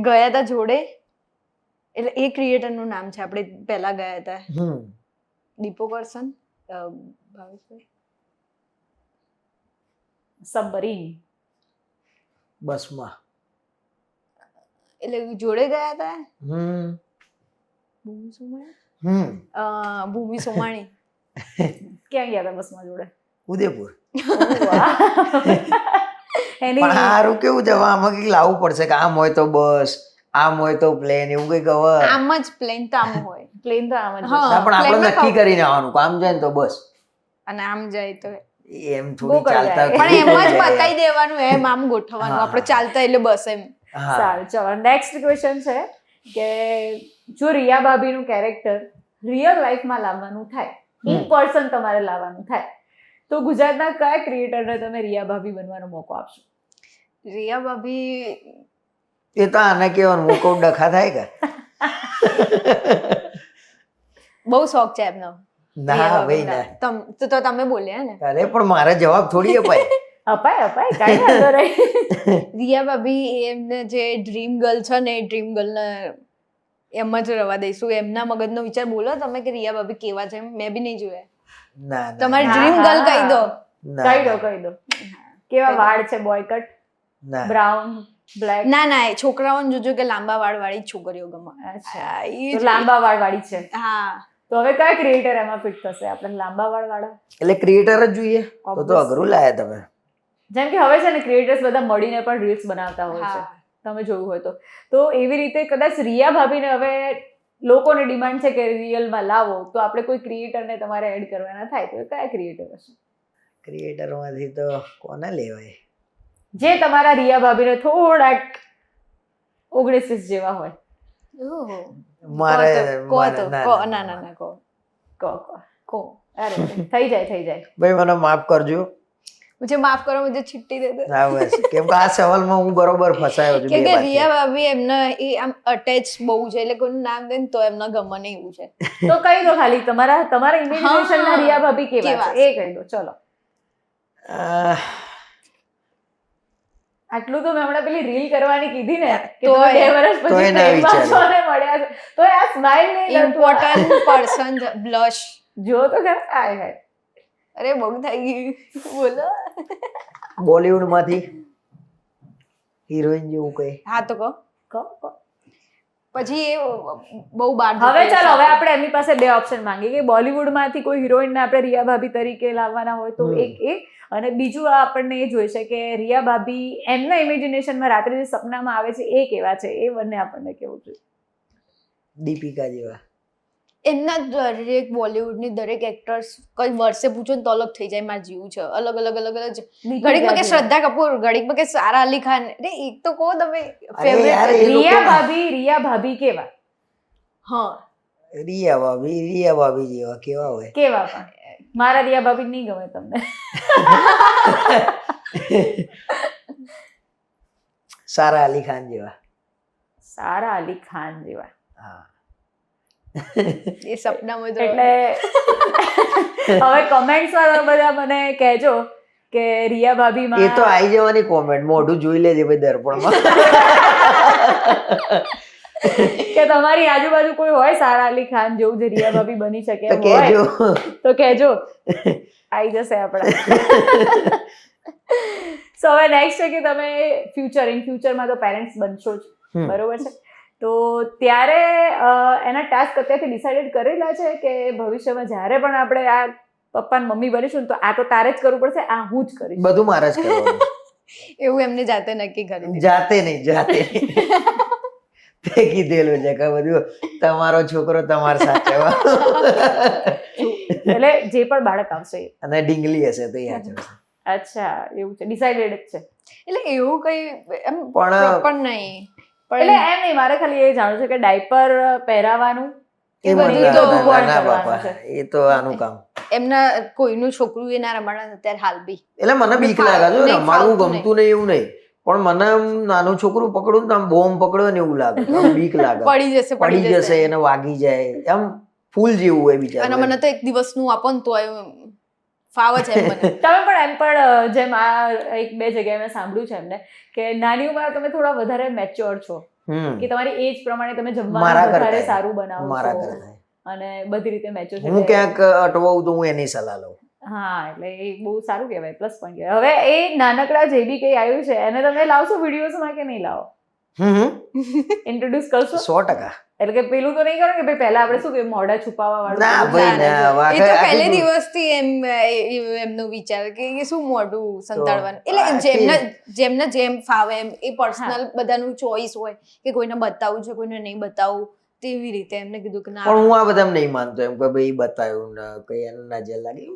ગયા હતા જોડે. એટલે એ ક્રિએટરનું નામ છે. આપણે પહેલા ગયા હતા. દીપો કરસન, ભાવેશભાઈ. સબમરીન. બસમાં. એટલે જોડે ગયા હતા. ભૂમિ સોમાણી. ભૂમિ સોમાણી. ક્યાં ગયા હતા બસમાં જોડે? ઉદયપુર. એની પણ સારું કેવું છે, આમાં કંઈક લાવવું પડશે કે આમ હોય તો બસ, આમ હોય તો પ્લેન, એવું કંઈક હવે. આમ જ પ્લેન તો આમ હોય. પ્લેન તો આમ જ હા. હશે. પણ આપણે પ્લેનમાં નક્કી કરીને આવવાનું કે આમ જાય ને તો બસ. અને આમ જાય તો એમ થોડી ગોકળ ચાલતા જાય. પણ એમ જ જાય. બતાવી દેવાનું એમ આમ ગોઠવવાનું હા. આપણે ચાલતા એટલે બસ એમ. હા. સારું ચલો નેક્સ્ટ ક્વેશ્ચન છે કે જો રિયા ભાભીનું કેરેક્ટર રિયલ લાઈફમાં લાવવાનું થાય ઇન પર્સન તમારે લાવવાનું થાય તો ગુજરાતના કયા ક્રિએટરને તમે રિયા ભાભી બનવાનો મોકો આપશો? રિયા ભાભી એ તો આને કેવાનું મૂકો ડખા થાય કે બહુ શોખ છે એમનો. ના રિયા ભાઈ ભાભીનો. ના તો તમે બોલ્યા ને. અરે પણ મારે જવાબ થોડી અપાય. અપાય કાંઈ વાંધો નહીં. રિયા ભાભી એમને જે ડ્રીમ ગર્લ છે ને એ ડ્રીમ ગર્લને એમ જ રવા દઈશું. એમના મગજનો વિચાર બોલો તમે કે રિયા ભાભી કેવા છે. મેં બી નહીં જોયા. ના તમારી હા, ડ્રીમ ગર્લ કહી દો. કહી દો કેવા વાળ છે બોય કટ ના બ્રાઉન બ્લેક? ના એ છોકરાઓને જોજો કે લાંબા વાળ વાળી જ છોકરીઓ ગમે. અચ્છા હા, ઈ તો જ. લાંબા વાળ વાળી છે. હા તો હવે કયા ક્રિએટર એમાં ફિટ થશે આપણે લાંબા વાળ વાળા? એટલે ક્રિએટર જ જોઈએ તો Obviously. અઘરું લાયા તમે. જેમ કે હવે છે ને ક્રિએટર્સ બધા મળીને પણ રીલ્સ બનાવતા હોય છે હા. તમે જોયું હોય તો એવી રીતે કદાચ રિયા ભાભીને હવે લોકોની ડિમાન્ડ છે કે રિયલમાં લાવો તો આપણે કોઈ ક્રિએટરને તમારે એડ કરવાના થાય તો એ કયા ક્રિએટર હશે ક્રિએટરમાંથી તો કોને લેવાય? જે તમારા રિયા ભાભીને થોડાક 19 જેવા હોય? ઓહો. મારે કહો મારે- તો ના, કહો. ના, ના ના. કહો કહો. અરે થઈ જાય ભાઈ મને માફ કરજો. મુझे માફ કરો, મુझे છુટ્ટી દે દો. હા બસ કેમ કે આ સવાલમાં હું બરોબર ફસાયો છું કે બે બાજુ. રિયા ભાભી એમને એ આમ અટેચ બહુ છે એટલે કોઈનું નામ દે ને તો એમને ગમે નહીં એવું છે. તો કહી દો ખાલી તમારા ઇમેજિનેશનના હા. રિયા ભાભી કેવા કેવા છે એ કહી દો ચલો. આહ, આટલું તો મેં હમણાં પેલી રીલ કરવાની કીધી ને કે તોય- તમે 2 વર્ષ તોય પછી ના પ્રેમમાં વિચાર્યું. છો ને મળ્યા છો તો આ સ્માઈલ નહીં ઇમ્પોર્ટન્ટ પર્સન બ્લશ. જો તો ખરા આય હાય અરે બહુ થઈ ગયું. બોલો. બોલિવૂડમાંથી હિરોઈન જેવું કઈ હા તો કહો. કહો. પછી એ બહુ બાર હવે ચાલો હવે આપણે એમની પાસે 2 ઓપ્શન માંગીએ કે બોલિવૂડમાંથી કોઈ હિરોઈનને આપણે રિયા ભાભી તરીકે લાવવાના હોય તો એક અને બીજું આ આપણને એ જોઈશે કે રિયા ભાભી એમના ઇમેજિનેશનમાં રાત્રે જે સપનામાં આવે છે એ કેવા છે એ બંને આપણને કેવું જોઈએ. દીપિકા જેવા. એમના દરેક બોલિવૂડની દરેક એક્ટર્સ કઈ વર્ષે પૂછો ને તો અલગ થઈ જાય. મારા જીવ છે અલગ અલગ ઘડીકમાં કે શ્રદ્ધા કપૂર, ઘડીકમાં કે સારા અલી ખાન. અરે એક તો કહો તમે યાર, ફેવરેટ. એ લોકો- રિયા ભાભી કેવા હા રિયા ભાભી જેવા કેવા હોય? કેવા પણ મારા રિયા ભાભી નહીં ગમે તમને? સારા અલી ખાન જેવા. સારા અલી ખાન જેવા. હા એ સપનામાં તો એટલે હવે કમેન્ટ્સમાં બધા મને કહેજો કે રિયા ભાભીમાં એ તો આવી જવાની કોમેન્ટ મોઢું જોઈ લેજે ભાઈ દર્પણમાં. કે તમારી આજુબાજુ કોઈ હોય સારા અલી ખાન જેવું જે રિયા ભાભી બની શકે તો એમ હોય કહેજો. તો કહેજો આવી જશે આપણા. સો હવે નેક્સ્ટ છે કે તમે ફ્યુચરમાં તો પેરેન્ટ્સ બનશો જ હમ. બરોબર છે તો ત્યારે એના ટાસ્ક અત્યારથી ડિસાઇડેડ કરેલા છે કે ભવિષ્યમાં જ્યારે પણ આપણે આ પપ્પા ને મમ્મી બનીશું ને તો આ તો તારે જ કરવું પડશે આ હું જ કરીશ. બધું મારે જ કરવાનું. એવું એમને જાતે નક્કી કરી દીધું. જાતે નહીં તે કીધેલું છે કે બધું તમારો છોકરો તમારે સાચવવા. એટલે જે પણ બાળક આવશે એ. અને ડીંગલી હશે તો યાદ છે. અચ્છા એવું છે ડિસાઇડેડ જ છે. એટલે એવું કઈ એમ પણ- proper નહીં એટલે પણ એમ નહીં મારે ખાલી એ જાણવું છે કે ડાયપર પહેરાવાનું એ બધું મને તો ના, ભગવાન ના, કરવાનું બાપા છે. એ તો આનું કામ. એમના કોઈનું છોકરું એ ના રમાડે અત્યારે હાલ બી. એટલે મને બીક લાગે છે નહીં, રમવાનું ફાવતું ગમતું નહીં એવું નહીં પણ મને આમ નાનું છોકરું પકડું ને તો આમ બોમ્બ પકડ્યો ને એવું લાગે આમ બીક લાગે. પડી જશે પડી જશે એને વાગી જાય આમ ફૂલ જેવું હોય અને બિચારું. મને તો એક દિવસનું આપો ને તો ફાવ છે એમ મને. તમે પણ એમ પણ જેમ આ 1-2 જગ્યાએ મેં સાંભળ્યું છે એમને કે નાની ઉંમરે તમે થોડા વધારે મેચ્યોર છો હમ. કે તમારી એજ પ્રમાણે તમે મારા જમવાનું કરતા વધારે સારું બનાવો મારા છો કરતા અને બધી રીતે મેચ્યોર છો હું એટલે- ક્યાંક અટવાઉં તો હું એની સલાહ લઉં. હા એટલે એ બહુ સારું કહેવાય પ્લસ પોઈન્ટ કહેવાય. હવે એ નાનકડા જે બી કંઈ આવ્યું છે એને તમે લાવશો વિડીયોઝમાં કે નહીં લાવો? ઇન્ટ્રોડ્યુસ કરશો 100%. એટલે કે પેલું તો નહીં કરો કે ભાઈ પહેલા આપણે શું કે મોઢા છુપાવવા વાળું ના પેલું ભાઈ ચાલે ના છે. વાગે એ તો આખી પહેલે દુ- દિવસથી એમનો વિચાર કે શું મોઢું સંતાડવાનું. એટલે આખી- જેમને જેમ ફાવે એમ એ પર્સનલ બધાનું ચોઈસ હોય કે કોઈને બતાવવું છે કોઈને નહીં બતાવવું તેવી રીતે એમને કીધું કે ના પણ હું આ બધા નહીં માનતો એમ કે ભાઈ બતાવ્યું ને કઈ એને નજર લાગી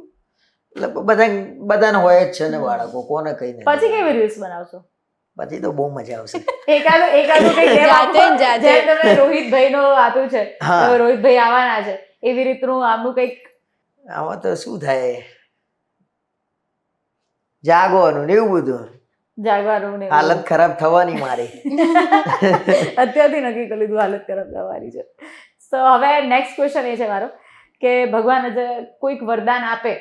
એટલે બધાને હોય જ છે ને બાળકો, કોને કઈ નહીં. પછી કેવી રીલ્સ બનાવશો? પછી તો બહુ મજા આવશે. એકાદું કંઈક name જાતે આપો. જ જાતે. જેમ તમે રોહિતભાઈ નો આપ્યું છે, હા. હવે રોહિતભાઈ આવવાના છે, એવી રીતનું આમનું કંઈક આમાં તો શું થાય, જાગવાનું ને એવું બધું, જાગવાનું ને એવું. હાલત ખરાબ થવાની મારી. અત્યારથી નક્કી કરી લીધું હાલત ખરાબ થવાની છે. તો હવે નેક્સ્ટ ક્વેશ્ચન એ છે મારો કે ભગવાન આજે કોઈક વરદાન આપે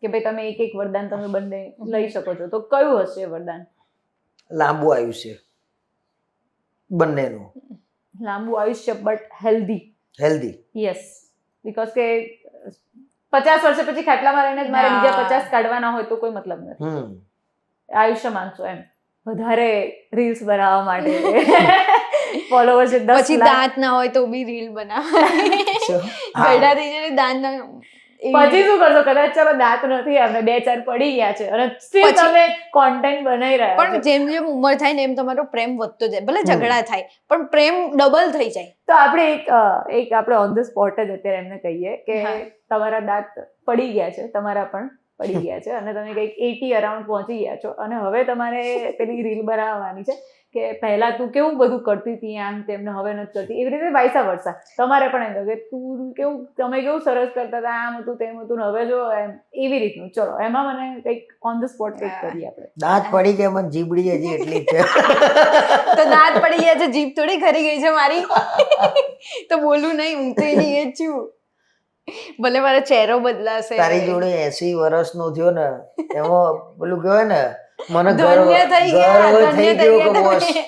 કે ભાઈ તમે એક વરદાન તમે બંને લઈ શકો છો, તો કયું હશે એ વરદાન? લાંબુ આયુષ્ય બંનેનું. લાંબુ આયુષ્ય બટ હેલ્ધી. યસ, બીકોઝ કે 50 વર્ષ પછી ખાટલામાં રહીને જ મારે બીજા 50 કાઢવાના હોય તો કોઈ મતલબ નથી. આયુષ્ય માંગશો એમ વધારે રીલ્સ બનાવવા માટે, ફોલોવર્સ 10 પછી લાખ. દાંત ના હોય તો બી રીલ બનાવવાની. ગયડા થઈ જાય દાંત ના. પછી શું કરશો? કદાચ ચાલો દાંત નથી, આપણે 2-4 પડી ગયા છે અને still પછી- તમે કોન્ટેન્ટ બનાવી રહ્યા પણ છો. જેમ જેમ ઉંમર થાય ને એમ તમારો પ્રેમ વધતો જાય, ભલે ઝઘડા થાય પણ પ્રેમ ડબલ થઈ જાય. તો આપણે એક આપણે ઓન ધ સ્પોટ જ અત્યારે એમને કહીએ કે હા. તમારા દાંત પડી ગયા છે, તમારા પણ પડી ગયા છે અને તમે કંઈક 80 અરાઉન્ડ પહોંચી ગયા છો અને હવે તમારે પેલી રીલ બનાવવાની છે કે પહેલા તું કેવું બધું કરતી હતી આમ તેમને હવે નથી કરતી, એવી રીતે વાયસા વર્ષા તમારે પણ એમ કહ્યું કે તું કેવું તમે કેવું સરસ કરતા હતા, આમ હતું તેમ હતું ને હવે જો એમ, એવી રીતનું. ચલો એમાં મને કંઈક ઓન ધ સ્પોટ કંઈક કરીએ આપણે. દાંત પડી ગયા, મને જીબડી હજી એટલી જ છે. તો દાંત પડી ગયા છે, જીભ થોડી ખરી ગઈ છે મારી. તો બોલું નહીં, હું તો એની એ જ છું. ભલે મારો ચહેરો બદલાશે. તારી જોડે 80 વર્ષનો થયો ને એમાં પેલું કહેવાય ને, મને ધન્ય થઈ ગયા, ગર્વ થઈ ધન્ય થઈ ગયો કે ગયા બસ તમે.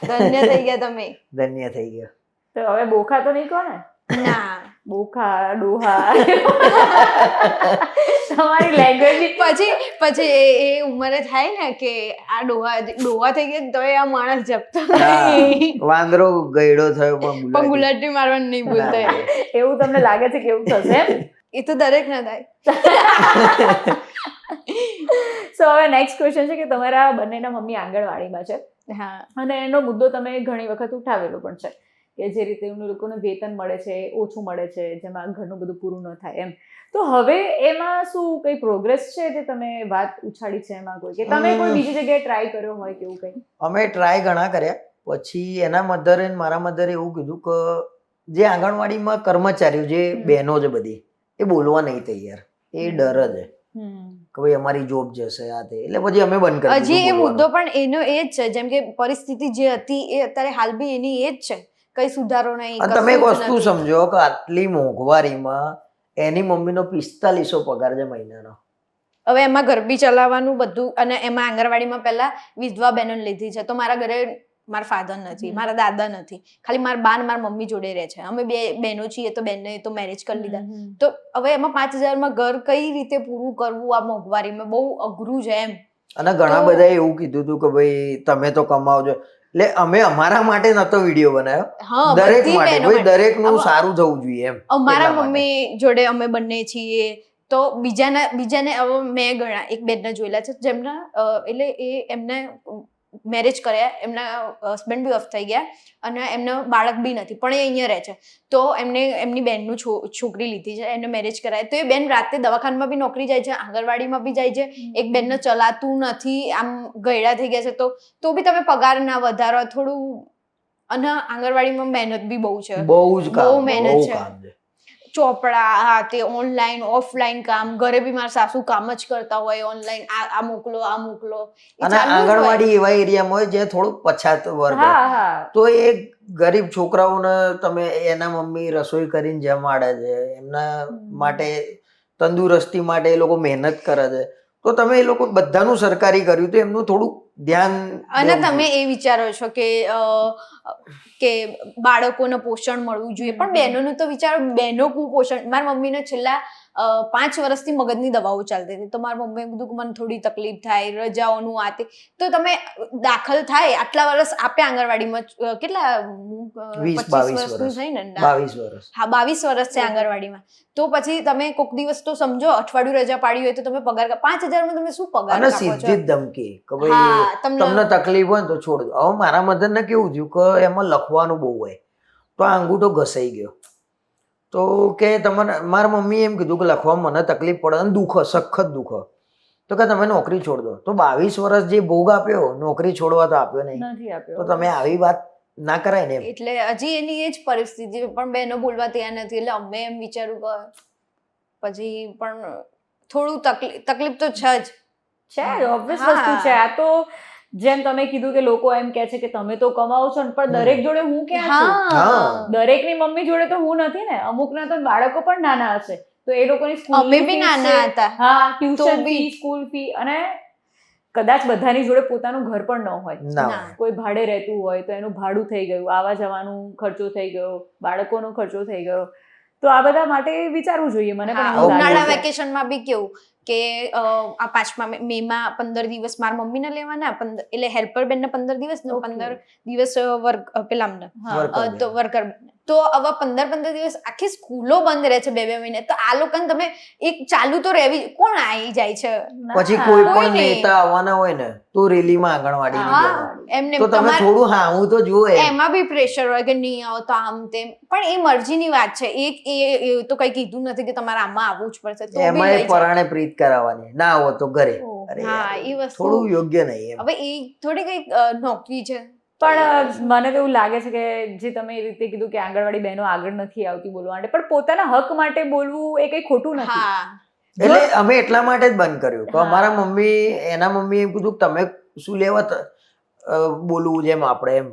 ધન્ય થઈ ગયા તમે. ધન્ય થઈ ગયો. તો હવે બોખા તો નહીં કહો ને? ના. બોખા ડોહા તમારી લેંગ્વેજ પછી એ ઉંમરે થાય ને કે આ ડોહા થઈ ગયા તો આ માણસ જપતો નહીં. વાંદરો ગયડો થયો પણ પણ ગુલાટી મારવાનું નહીં ભૂલતા. એવું તમને લાગે છે કે એવું થશે એમ? એ તો દરેક ના થાય. સો હવે નેક્સ્ટ ક્વેશ્ચન છે કે તમારા બંનેના મમ્મી આંગણવાડીમાં છે હા. અને એનો મુદ્દો તમે ઘણી વખત ઉઠાવેલો પણ છે કે જે રીતે એમને લોકોને વેતન મળે છે, ઓછું મળે છે, જેમાં ઘરનું બધું પૂરું ન થાય એમ. તો હવે એમાં શું કઈ પ્રોગ્રેસ છે જે તમે વાત ઉછાળી છે એમાં કોઈ, કે તમે કોઈ બીજી જગ્યાએ ટ્રાય કર્યો હોય કે એવું કંઈ? અમે ટ્રાય ઘણા કર્યા, પછી એના મધરે મારા મધરે એવું કીધું કે જે આંગણવાડીમાં કર્મચારીઓ જે બહેનો છે બધી એ બોલવા નહીં તૈયાર, એ ડર જ કે ભાઈ અમારી જોબ જશે આ તે, એટલે પછી અમે બંધ કરી હજી એ દીધું મુદ્દો પણ એનો એ જ છે, જેમ કે પરિસ્થિતિ જે હતી એ અત્યારે હાલ બી એની એ જ છે, કઈ સુધારો નહીં. અને તમે એક વસ્તુ સમજો કે આટલી મોંઘવારીમાં એની મમ્મીનો 4500 પગાર છે મહિનાનો. હવે એમાં ઘર બી ચલાવવાનું બધું, અને એમાં આંગણવાડીમાં પહેલા વિધવા બહેનો લીધી છે. તો મારા ઘરે મારા ફાધર નથી, મારા દાદા નથી, ખાલી મારા બા ને મારા મમ્મી જોડે રહે છે. અમે 2 બહેનો છીએ તો બેનને તો મેરેજ કરી લીધા. તો હવે એમાં 5000 ઘર કઈ રીતે પૂરું કરવું આ મોંઘવારીમાં બહુ અઘરું છે એમ. અને ઘણા બધા એવું કીધું હતું કે ભાઈ તમે તો કમાવજો, એટલે અમે અમારા માટે નતો વિડીયો બનાવ્યો, દરેક માટે, ભાઈ દરેકનું સારું થવું જોઈએ એમ. અમારા મમ્મી જોડે અમે બંને છીએ તો બીજાને હવે મેં ઘણા એક બેનને જોયેલા છે જેમના એટલે એ એમને મેરેજ કર્યા, એમના હસબન્ડ બી ઓફ થઈ ગયા અને એમનો બાળક બી નથી, પણ એ અહીંયા રહે છે. તો એમની બેનનું છોકરી લીધી છે, એમને મેરેજ કરાય. તો એ બેન રાતે દવાખાનામાં બી નોકરી જાય છે, આંગણવાડીમાં બી જાય છે. એક બેનને ચલાતું નથી, આમ ગયડા થઈ ગયા છે, તો બી તમે પગાર ના વધારો થોડું. અને આંગણવાડીમાં મહેનત બી બહુ છે, બહુ મહેનત છે. ચોપડા, હા તે ઓનલાઈન ઓફલાઈન કામ, ઘરે બી મારા સાસુ કામ જ કરતા હોય ઓનલાઈન, આ મોકલો આ મોકલો. અને આંગણવાડી એવા એરિયામાં હોય જે થોડુંક પછાત વર્ગ, તો એ ગરીબ છોકરાઓને તમે એના મમ્મી રસોઈ કરીને જમાડે છે, એમના માટે તંદુરસ્તી માટે એ લોકો મહેનત કરે છે. તો તમે એ લોકો બધાનું સરકારી કર્યું તો એમનું થોડુંક ધ્યાન. અને તમે એ વિચારો છો કે બાળકોને પોષણ મળવું જોઈએ, પણ બહેનોનું તો વિચારો, બહેનો કુપોષણ. મારા મમ્મીને છેલ્લા 5 વર્ષથી મગજની દવાઓ ચાલતી હતી. તો મારા મમ્મીએ કીધું કે મને થોડી તકલીફ થાય, રજાઓનું આ તે. તો તમે દાખલ થાય, આટલા વર્ષ આપે આંગણવાડીમાં, કેટલા 25 વર્ષનું થઈ ને? 22 વર્ષ. હા 22 વર્ષ છે આંગણવાડીમાં. તો પછી તમે કોઈક દિવસ તો સમજો અઠવાડિયું રજા પાડી હોય તો તમે પગાર 5000 તમે શું પગાર અને સીધી જ ધમકી કે ભાઈ તમને તકલીફ હોય તો છોડ દો. હવે મારા મધરને કેવું થયું કે એમાં લખવાનું બહુ હોય, તો આ અંગૂઠો ઘસાઈ ગયો, તો કે તમને મારા મમ્મીએ એમ કીધું કે લખવામાં મને તકલીફ પડે અને દુઃખ સખત દુઃખ, તો કે તમે નોકરી છોડ દો. તો 22 વર્ષ જે ભોગ આપ્યો નોકરી છોડવા તો આપ્યો નહીં, નથી આપ્યો. તો તમે આવી વાત ના કરાય ને એમ. એટલે હજી એની એ જ પરિસ્થિતિ પણ બહેનો બોલવા તૈયાર નથી. એટલે અમે એમ વિચારું કે પછી પણ થોડું તકલીફ તો છે જ. છે ઓબ્વિયસ હા. વસ્તુ છે આ તો. જેમ તમે કીધું કે લોકો એમ કહે છે કે તમે તો કમાઓ છો ને, પણ દરેક જોડે હું ક્યાં છું? હા દરેકની મમ્મી જોડે તો હું નથી ને. અમુકના તો બાળકો પણ નાના હશે, તો એ લોકોની સ્કૂલ અમે બી નાના હતા. હા, તો ટ્યુશન બી. ફી, સ્કૂલ ફી, અને કદાચ બધાની જોડે પોતાનું ઘર પણ ન હોય. ના ના. કોઈ ભાડે રહેતું હોય તો એનું ભાડું થઈ ગયું, આવવા જવાનું ખર્ચો થઈ ગયો, બાળકોનો ખર્ચો થઈ ગયો. તો આ બધા માટે વિચારવું જોઈએ. મને પણ એવું ઉનાળા લાગે છે. વેકેશનમાં બી કેવું કે આ 5મા મેમાં 15 દિવસ મારા મમ્મીને લેવાના, એટલે હેલ્પર બેનને 15 દિવસ ને Okay. 15 દિવસ વર્ક પેલા અમને હા. Worker તો વર્કર. તો હવે 15 દિવસ આખી સ્કૂલો બંધ રહે છે 2 મહિને. તો આ લોકોને તમે એક ચાલુ તો રહેવી, કોણ આવી જાય છે? ના. પછી કોઈ કોઈ પણ નહીં. નેતા આવવાના હોય ને તો રેલીમાં આંગણવાડીની હા. જવાનું. એમને તો તમે થોડું હા હું તો જુઓ એમ. એમાં બી પ્રેશર હોય કે નહીં આવો તો આમ તેમ, પણ એ મરજીની વાત છે. એ તો કઈ કીધું નથી કે તમારે આમાં આવવું જ પડશે. તો બી એમાંય લઈ જાય. પરાણે પ્રીત કરાવવાની, ના આવો તો ઘરે. ઓહ. અરે હા, યાર, એ વસ્તુ થોડું યોગ્ય નહીં એમ. હવે એ થોડી કઈ નોકરી છે. પણ મને તો એવું લાગે છે કે જે તમે એ રીતે કીધું કે આંગણવાડી બહેનો આગળ નથી આવતી બોલવા માટે, પણ પોતાના હક માટે બોલવું એ કઈ ખોટું નથી. હા, એટલે અમે એટલા માટે જ બંધ કર્યું કે હા. અમારા મમ્મી એમ કીધું કે તમે શું લેવા બોલવું જેમ આપણે એમ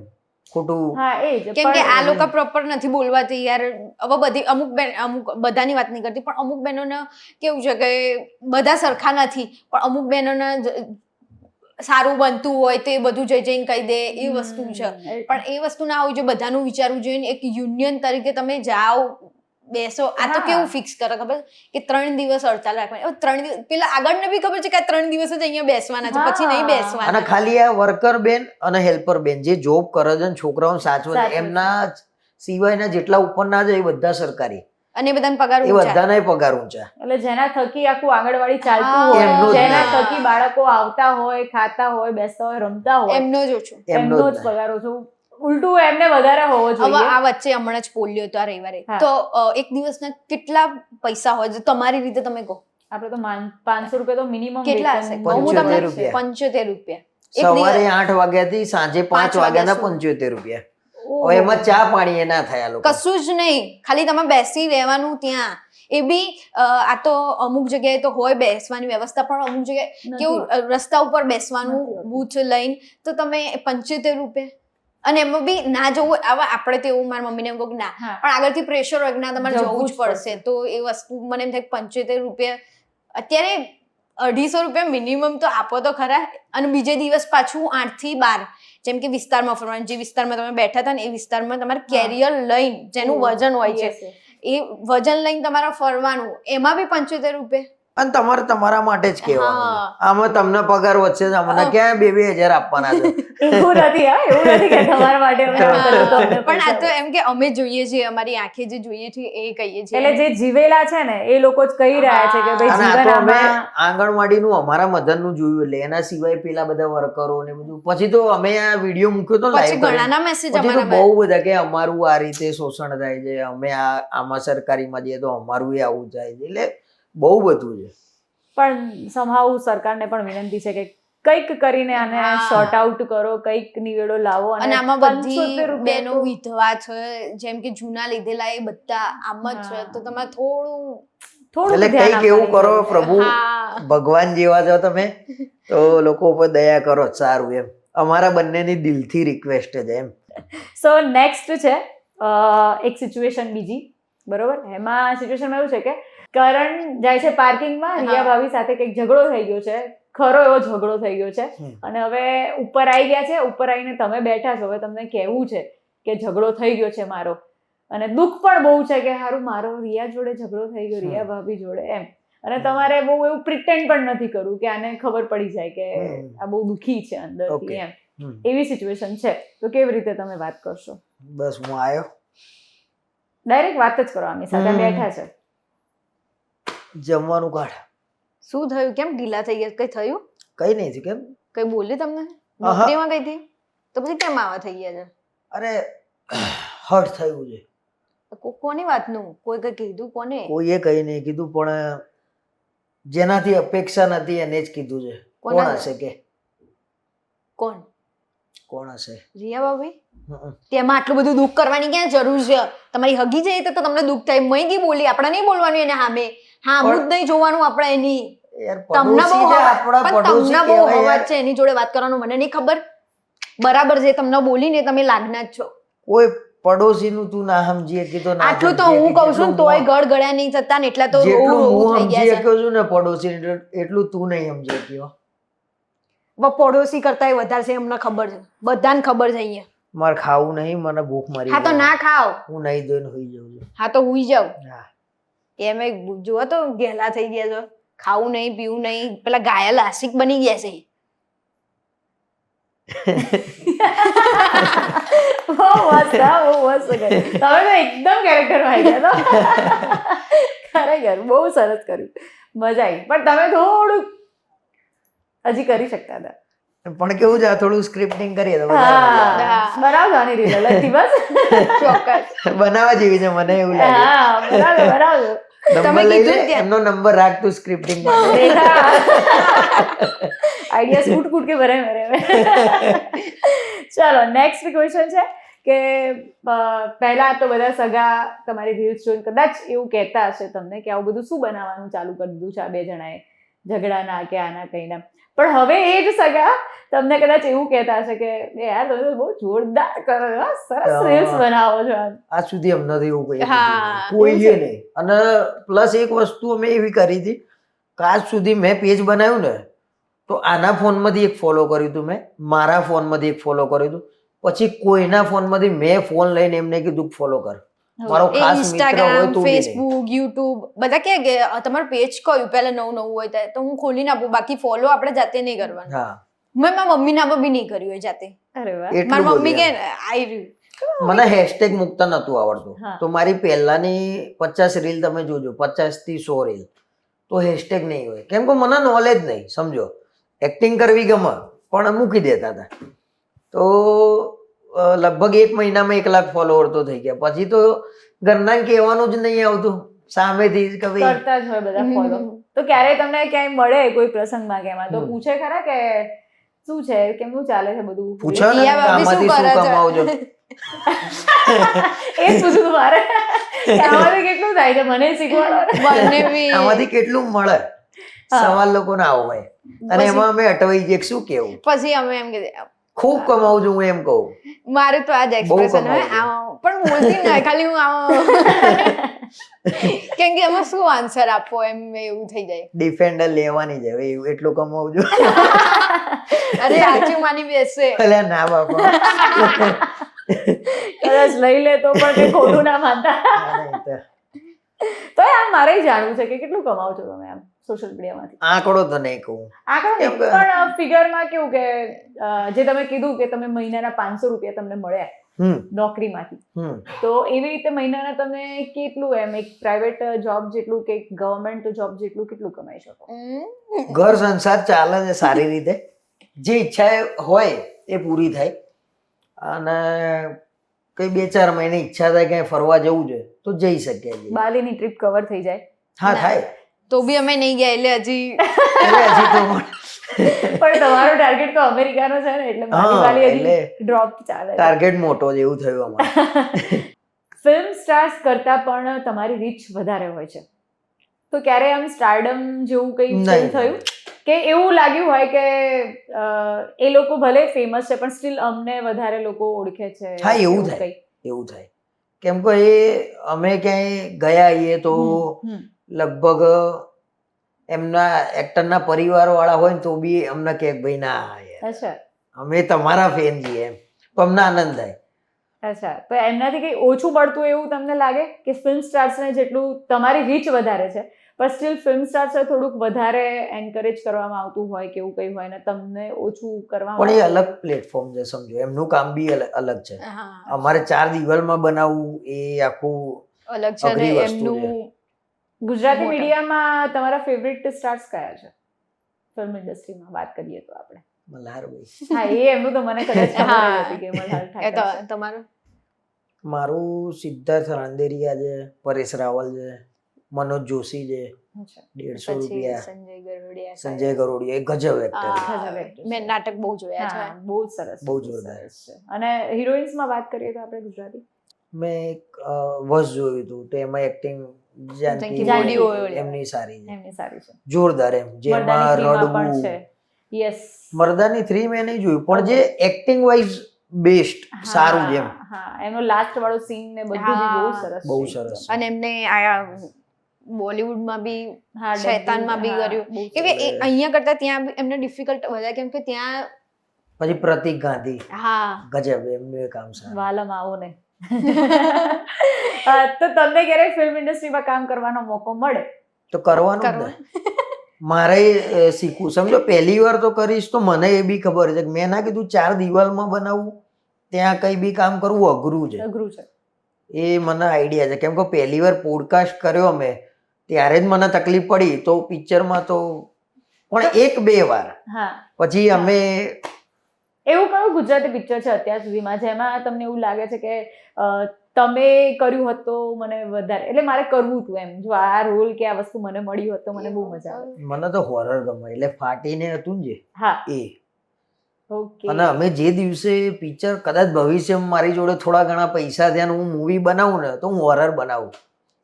ખોટું. હા, એ જ. કેમ કે પણ આ લોકો પ્રોપર નથી બોલવા તૈયાર. હવે બધી અમુક બધાની વાત નહીં કરતી, પણ અમુક બહેનોને કેવું છે કે બધા સરખા નથી, પણ અમુક બહેનોને સારું બનતું હોય તો એ બધું જઈને કહી દે, એ વસ્તુ છે. પણ એ વસ્તુ ના હોવી જોઈએ. બધાનું વિચારવું જોઈએ ને. એક યુનિયન તરીકે તમે જાઓ, બેસો. આ તો હા. કેવું ફિક્સ કરે ખબર કે 3 દિવસ હડતાલ રાખવાની. હવે 3 દિવસ પેલા આગળને બી ખબર છે કે આ 3 દિવસ જ અહીંયા બેસવાના છે, પછી નહીં અને બેસવાના. ખાલી આ વર્કર બેન અને હેલ્પર બેન જે જોબ કરે છે ને છોકરાઓને સાચવે છે, સાચવે છે. એમના સિવાયના જેટલા ઉપર ના જાય એ બધા સરકારી, અને એ બધાને પગાર એ ઊંચા. બધાના પગાર ઊંચા. એટલે જેના થકી આખું આંગણવાડી ચાલતું હા. હોય, એમનું જ જેના નહીં. થકી બાળકો આવતા હોય, ખાતા હોય, બેસતા હોય, રમતા હોય, એમનો જ ઓછો. એમનો એમનો જ જ પગાર ઓછો. ઉલટું એમને વધારે હોવો હવે જોઈએ. આ વચ્ચે હમણાં જ પોલિયો હતો આ રવિવારે. હા. તો એક દિવસના કેટલા પૈસા હોય છે તમારી રીતે તમે કહો? આપણે તો 500 રૂપિયા તો મિનિમમ કેટલા હશે? હું 75 તમને રૂપિયા. 75 રૂપિયા. એક સવારે દિવસ 8 વાગ્યાથી સાંજે 5 5 વાગ્યાના વાગ્યા 75 રૂપિયા. ઓહો. હવે એમાં ચા પાણી એ ના થયા લોકો. કશું જ નહીં, ખાલી તમે બેસી રહેવાનું ત્યાં. એ બી આ તો અમુક જગ્યાએ તો હોય બેસવાની વ્યવસ્થા, પણ અમુક જગ્યાએ નથી. કેવું રસ્તા ઉપર બેસવાનું નથી હોતું. બૂથ લઈને. તો તમે 75 રૂપિયા, અને એમાં બી ના જવું. હવે આપણે તો એવું મારા મમ્મીને એમ કહું કે ના, હા. પણ આગળથી પ્રેશર હોય કે ના તમારે જવું જવું જ જ પડશે. તો એ વસ્તુ મને એમ થાય 75 રૂપિયા અત્યારે 250 રૂપિયા મિનિમમ તો આપો તો ખરા. અને બીજે દિવસ પાછું 8 થી 12, જેમ કે વિસ્તારમાં ફરવાનું. જે વિસ્તારમાં તમે બેઠા હતા ને એ વિસ્તારમાં તમારે કેરિયર લઈને, જેનું વજન હોય છે, Yes, yes. એ વજન લઈને તમારે ફરવાનું. એમાં બી 75 રૂપિયા. અને તમારે તમારા માટે જ કહેવાનું છે. હા. આમાં તમને પગાર વધશે, અમને ક્યાં 2,000 આપવાના છે? એવું નથી, હા, એવું નથી કે તમારા માટે અમે આ કર્યું તો અમને પણ આ તો પૈસા એમ કે અમે જોઈએ છીએ, અમારી આંખે જે જોઈએ છીએ એ કહીએ છીએ. એટલે જે જીવેલા છે ને એ લોકો જ કહી રહ્યા છે કે ભાઈ અને આ જીવન તો અમે આમાં આંગણવાડીનું અમારા મધરનું જોયું, એટલે એના સિવાય પેલા બધા વર્કરો ને બધું. પછી તો અમે આ વિડીયો મૂક્યો તો પછી live કરીને. ઘણાના મેસેજ પછી તો અમારા બહુ બધા કે અમારું આ રીતે શોષણ થાય છે, અમે આમાં સરકારીમાં જઈએ તો અમારું એ આવું થાય છે. એટલે બહુ બધું છે. પણ somehow સરકારને પણ વિનંતી છે કે કંઈક કરીને આને હા. શોર્ટ આઉટ કરો, કંઈક નિવેડો લાવો. અને આમાં 75 બધી રૂપિયા બેનો તો વિધવા છે, જેમ કે જૂના લીધેલા એ બધા આમ જ છે. તો તમારે થોડું થોડુંક એટલે ધ્યાન કંઈક એવું આપવાની કરો, જરૂર છે. પ્રભુ હા. ભગવાન જેવા છો તમે, તો લોકો ઉપર દયા કરો, સારું એમ. અમારા બંનેની દિલથી રિક્વેસ્ટ છે એમ. સો નેક્સ્ટ છે એક સિચ્યુએશન બીજી, બરોબર? એમાં સિચ્યુએશનમાં એવું છે કે કરણ જાય છે પાર્કિંગમાં, હા. રિયા ભાભી સાથે કંઈક ઝઘડો થઈ ગયો છે, ખરો એવો ઝઘડો થઈ ગયો છે. અને હવે ઉપર આવી ગયા છે, ઉપર આવીને તમે બેઠા છો, હવે તમને કહેવું છે કે ઝઘડો થઈ ગયો છે મારો, અને દુઃખ પણ બહુ છે કે હારું મારો રિયા જોડે ઝઘડો થઈ ગયો, રિયા ભાભી જોડે, એમ. અને તમારે બહુ એવું પ્રિટેન્ડ પણ નથી કરવું કે આને ખબર પડી જાય કે આ બહુ દુઃખી છે અંદરથી, એમ. એવી સિચ્યુએશન છે, તો કેવી રીતે તમે વાત કરશો? બસ હું આવ્યો, ડાયરેક્ટ વાત જ કરો આની સાથે, બેઠા છે. જમવાનું કાઢ. શું થયું? કેમ ઢીલા થઈ ગયા? કઈ થયું? કઈ નહીં થયું. કેમ? કઈ બોલી તમને? આહા. નોકરીમાં ગઈ હતી તો પછી કેમ આવા થઈ ગયા છે? અરે હર્ટ થયું છે. કોની વાતનું? કોઈ કઈ કીધું કોને? કોઈએ કંઈ નહીં કીધું, પણ જેનાથી અપેક્ષા નથી એને જ કીધું છે. કોણ કોના? હશે કે? કોણ? કોણ હશે? રિયા ભાભી? હમ. તેમાં આટલું બધું દુઃખ કરવાની ક્યાં જરૂર છે? તમારી હગી જાય તો તમને દુઃખ થાય. મયથી બોલી, આપણે નહીં બોલવાનું એને સામે. હા, હું જ નહીં જોવાનું આપણે એની. યાર તમને બહુ પડોશી છે, હવા- આપણા પણ પડોશી તમને બહુ કહેવાય અવાજ યાર. છે એની જોડે વાત કરવાનો. મને નહીં ખબર. બરાબર છે, તમને બોલીને તમે લાગના જ છો. કોઈ પડોશીનું તું ના સમજી શકી તો ના આટલું તો સમજી હું શકી. કહું છું જેટલું ને તોય હું- ગળ ગળ્યા નહીં થતા ને એટલા તો જેટલું રોવું રોવું હું થઈ સમજી ગયા છે. શક્યો છું ને પડોશી, એટલું તું નહીં સમજી શક્યો. પડોશી કરતા વધારે છે એમને ખબર છે. બધાને ખબર છે અહીંયા. મારે ખાવું નહીં, મને ભૂખ મરી હા તો ગઈ. ના ખાઓ. હું નહીં ધોઈને સુઈ જાઉં છું. હા તો હુઈ જાવ. હા. એમ જુઓ તો ગેલા થઈ ગયા છો. ખાવું નહીં, પીવું નહીં, પેલા ગાયા લાસિક બની ગયા છે. બહુ મસ્ત, હા, બહુ મસ્ત કર્યું. તમે તો એકદમ કેરેક્ટરમાં આવી ગયા તો. ખરેખર બહુ સરસ કર્યું, મજા આવી. પણ તમે થોડુંક હજી કરી શકતા હતા. પણ કેવું છે, આ થોડું સ્ક્રિપ્ટિંગ કરીએ તો વધારે મજા આવે. હા. બનાવજો આની રીલ અલગથી બસ. ચોક્કસ. બનાવવા જેવી છે, મને એવું લાગે. હા, બનાવજો. નંબર લઈ કીધું લે, ને ત્યાં. એમનો નંબર રાખ તું સ્ક્રિપ્ટિંગ માટે. આઈડિયા કૂટ કૂટ કે ભરે મેરે. ચાલો નેક્સ્ટ ક્વેશ્ચન છે કે પહેલા તો બધા સગા તમારી રીલ્સ જોઈને કદાચ એવું કહેતા હશે તમને કે આવું બધું શું બનાવવાનું ચાલુ કરી દીધું છે આ બે જણાએ, ઝઘડાના કે આના કઈના. પણ હવે એ જ સગા તમને કદાચ એવું કહેતા હશે કે યાર તમે તો બહુ જોરદાર કરો છો, સરસ રીલ્સ બનાવો છો. આજ સુધી અમને તો એવું કઈ હા, કોઈએ નહીં. અને પ્લસ એક વસ્તુ અમે એવી કરી હતી કે આજ સુધી મેં પેજ બનાવ્યું ને તો આના ફોનમાંથી એક ફોલો કર્યું હતું મેં, મારા ફોનમાંથી એક ફોલો કર્યું હતું, પછી કોઈના ફોનમાંથી મેં ફોન લઈને એમને કીધું ફોલો કર. મારો એ ખાસ મિત્ર હોય ઇન્સ્ટાગ્રામ, તો બી નહીં. ફેસબુક, યુટ્યુબ બધા કે તમારું પેજ કયું પહેલા નવું હોય ત્યારે તો હું ખોલીને આપું. બાકી ફોલો આપણે જાતે નહીં કરવાનું. હા, મેં મારા મમ્મીના પર બી નહીં કર્યું હોય જાતે. અરે વાહ. એટલું મારી મમ્મી બધું કે એમ. આઈ રહ્યું. મને હેશટેગ મૂકતા નતું આવડતું. હા. તો મારી પહેલાની 50 રીલ તમે જોજો, 50 થી 100 રીલ તો હેશટેગ નહીં હોય, કેમ કે મને નોલેજ નહીં. સમજો, એક્ટિંગ કરવી ગમે પણ મૂકી દેતા હતા. તો લગભગ 1 મહિનામાં 1 લાખ ફોલોવર તો થઈ ગયા. પછી તો ઘરના કહેવાનું જ નહીં આવતું, સામેથી જ કે ભાઈ કરતા જ હોય બધા ફોલો. તો ક્યારે તમને ક્યાંય મળે કોઈ પ્રસંગમાં કે એમાં તો પૂછે ખરા કે શું છે, કેમનું ચાલે છે બધું? પૂછો ને રિયા ભાભી આમાંથી શું શું કરે છે? કમાવજો. એ જ પૂછું તું મારે કે આમાંથી કેટલું થાય છે, મને શીખવાડો ને. બંને બી આમાંથી કેટલું મળે, સવાલ લોકોને આવો હોય. અને પછી- એમાં અમે અટવાઈ જઈએ કે શું કેવું, પછી અમે એમ કીધું ખૂબ કમાવું છું હું એમ કહું. મારું તો આ જ બહુ એક્સપ્રેશન હોય કમાવું આમ પણ બોલતી ના ખાલી હું આમ કેમ કે એમાં શું આન્સર આપવો એમ એવું થઈ જાય. ડિફેન્ડર લેવાની છે હવે, એવું એટલું કમાવું છું. અરે સાચું માની બેસે. અલ્યા ના બાપા. કદાચ લઈ લે તો પણ કઈ ખોટું ના માનતા. ના, નહીં તો. તો આમ મારે જાણવું છે કે કેટલું કમાવો છો તમે આમ સોશિયલ મીડિયામાંથી? આંકડો તો નહીં કહું. આંકડો નહીં, એમ કે- પણ ફિગરમાં કેવું કે જે તમે કીધું કે તમે મહિનાના 500 રૂપિયા તમને મળ્યા હમ નોકરીમાંથી, હમ તો એવી રીતે મહિનાના તમે કેટલું એમ એક પ્રાઇવેટ જોબ જેટલું કે ગવર્મેન્ટ જોબ જેટલું કેટલું કમાઈ શકો? ઘર સંસાર ચાલે છે સારી રીતે. જે ઈચ્છા હોય એ પૂરી થાય. અને કઈ 2-4 મહિને ઈચ્છા થાય ક્યાંય ફરવા જવું છે તો જઈ શકીએ છીએ. બાલીની ટ્રીપ કવર થઈ જાય. હા ના. થાય. તો બી અમે નહીં ગયા એટલે હજી એટલે હજી તો પણ તમારો ટાર્ગેટ તો અમેરિકાનો છે ને એટલે મારી હા, વાલી હજી એટલે ડ્રોપ ચાલે છે. ટાર્ગેટ મોટો જ એવું થયું અમારે. ફિલ્મ સ્ટાર્સ કરતા પણ તમારી રીચ વધારે હોય છે, તો ક્યારે આમ સ્ટારડમ જેવું કંઈ નહીં. ફીલ થયું કે એવું લાગ્યું હોય કે એ લોકો ભલે ફેમસ છે પણ સ્ટીલ અમને વધારે લોકો ઓળખે છે? હા, એવું થાય. કંઈ? એવું થાય. કેમ કે એ અમે ક્યાંય ગયા આવીએ તો હમ. લગભગ એમના એક્ટરના પરિવાર વાળા હોય ને તો બી અમને કે ભાઈ ના યાર, અચ્છા અમે તમારા ફેન છીએ એમ, તો અમને આનંદ થાય. અચ્છા, તો એમનાથી કંઈ ઓછું પડતું એવું તમને લાગે કે ફિલ્મ સ્ટાર્સને જેટલું તમારી રીચ વધારે છે પણ સ્ટીલ ફિલ્મ સ્ટાર્સને થોડુંક વધારે એન્કરેજ કરવામાં આવતું હોય કે એવું કંઈ હોય ને તમને ઓછું કરવામાં પણ એ આવતું અલગ પ્લેટફોર્મ છે, સમજો એમનું કામ બી અલગ છે. હા અમારે 4 દિવાલમાં બનાવવું એ આખું અલગ છે. અઘરી અને વસ્તુ એમનું હોય? ગુજરાતી મોટા. મીડિયામાં તમારા ફેવરિટ સ્ટાર્સ કયા છે ફિલ્મ ઇન્ડસ્ટ્રીમાં વાત કરીએ તો આપણે? મલ્હારભાઈ. હા, એ એમનું તો મને કદાચ ખબર જ હતી કે મલ્હાર એ તો ઠાકર છે. તમારું મારું સિદ્ધાર્થ રાંદેરિયા છે, પરેશ રાવલ છે, મનોજ જોશી છે, 150 પછી રૂપિયા, સંજય ગરોડિયા સંજય ગરોડિયા, એ ગજબ એક્ટર. ગજબ actor છે. મેં નાટક બહુ જોયા છે. હા, બહુ જ સરસ બહુ છે, જોરદાર. સરસ છે. અને હિરોઈન્સમાં વાત કરીએ તો આપણે ગુજરાતી મેં એક વસ જોયું હતું તો એમાં એક્ટિંગ જાનકી બોડી ઓળે. એમની સારી છે, એમની સારી છે. જોરદાર એમ, જેમાં મરદાની 3 માં પણ રડવું. છે. યસ. મરદાની 3 મેં નહીં જોયું, પણ જે એક્ટિંગ વાઇઝ બેસ્ટ સારું છે એમ, હા, એનો લાસ્ટ વાળો સીન ને બધું બી બહુ સરસ બહુ છે. સરસ. અને એમને આયા બોલિવૂડમાં બી હા, શૈતાનમાં બી હા, કર્યું બહુ કે સરસ. અહીંયા કરતા ત્યાં એમને ડિફિકલ્ટ વધારે કેમ કે ત્યાં પછી પ્રતિક ગાંધી, હા ગજબ, એમનું એ કામ સારું. વાલમ આવો ને. તો તમને ક્યારેય ફિલ્મ ઇન્ડસ્ટ્રીમાં કામ કરવાનો મોકો મળે તો કરવાનું જ ને. મારે શીખવું, સમજો પહેલી વાર તો કરીશ તો મને એ બી ખબર છે કે મેં ના કીધું 4 દિવાલમાં બનાવવું, ત્યાં કઈ બી કામ કરવું અઘરું છે, અઘરું છે. એ મને આઈડિયા છે. કેમ કે પહેલી વાર પોડકાસ્ટ કર્યો મેં ત્યારે જ મને તકલીફ પડી, તો પિક્ચરમાં તો પણ 1-2 વાર હા, પછી અમે એવું કયું ગુજરાતી પિક્ચર છે અત્યાર સુધીમાં જેમાં તમને એવું લાગે છે કે તમે કર્યું હોત તો મને વધારે, એટલે મારે કરવું હતું એમ, જો આ રોલ કે આ વસ્તુ મને મળી હોત તો મને બહુ મજા આવે. મને તો હોરર ગમે, એટલે ફાટીને હતું ને જે હા, એ. ઓકે. અને અમે જે દિવસે પિક્ચર કદાચ ભવિષ્યમાં મારી જોડે થોડા ઘણા પૈસા થયા ને હું મૂવી બનાવું ને તો હું હોરર બનાવું,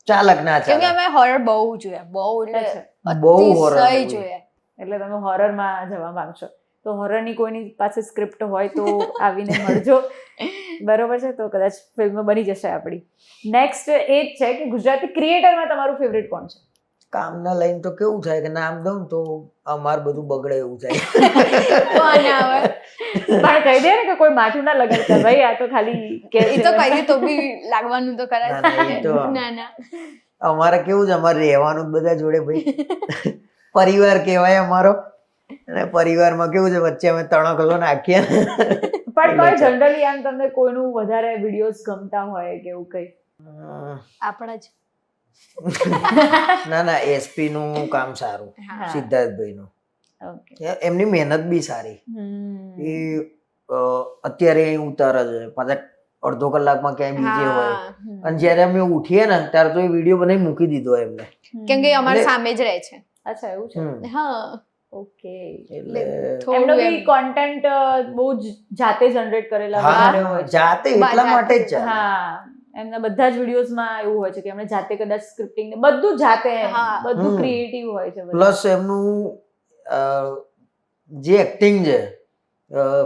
ચાલક ના કેમ કે ચાલક, અમે હોરર બહુ જોયા, બહુ એટલે અચ્છા. બહુ horror અતિશય movie. જોયા. એટલે તમે હોરરમાં જવા માંગશો, તો હોરરની કોઈની પાસે સ્ક્રિપ્ટ હોય તો આવીને મળજો. બરોબર છે, તો કદાચ ફિલ્મ બની જશે આપણી. નેક્સ્ટ એ જ છે કે ગુજરાતી ક્રિએટરમાં તમારું ફેવરેટ કોણ છે? કામના લઈને તો કેવું થાય કે નામ દઉં તો અમાર બધું બગડે એવું થાય. કોણ આવે? પણ કહી દે ને કે કોઈ માથું ના લગાડતા, ભાઈ આ તો ખાલી કે એ તો કહી દે તો બી લાગવાનું તો ખરા જ. ના, ના, એ તો- ના ના અમારે કેવું છે, અમારે રહેવાનું જ બધા જોડે ભાઈ, પરિવાર કહેવાય અમારો, અને પરિવારમાં કેવું છે વચ્ચે અમે તણખલો નાખીએ. પણ તોય જનરલી આમ તમને કોઈનું વધારે વિડીયોઝ ગમતા હોય કે એવું કંઈ? આપણા જ ના ના, એસપી નું કામ સારું, હા. સિદ્ધાર્થભાઈ નું, ઓકે. એમની મહેનત બી સારી. એ અત્યારે અહીં ઉતારે છે, પાછા અડધો કલાકમાં ક્યાંય બીજે હોય, હા. અને જ્યારે અમે ઉઠીએ ને ત્યારે તો એ વિડીયો બનાવી મૂકી દીધો એમને. કેમ કે અમારા એટલે- સામે જ રહે છે. અચ્છા, એવું છે. હમ. હા ઓકે. એટલે થોડું એમનો એમ. બી કોન્ટેન્ટ બહુ જ જાતે જનરેટ કરેલા હા, વધારે હોય છે. જાતે એટલા માટે જ ચાલે. હા, એમના બધા જ વિડીયોઝમાં એવું હોય છે કે એમણે જાતે કદાચ સ્ક્રિપ્ટિંગ ને બધું જાતે એમ, હા. બધું હમ. ક્રિએટિવ હોય છે બધું. પ્લસ એમનું જે એક્ટિંગ છે,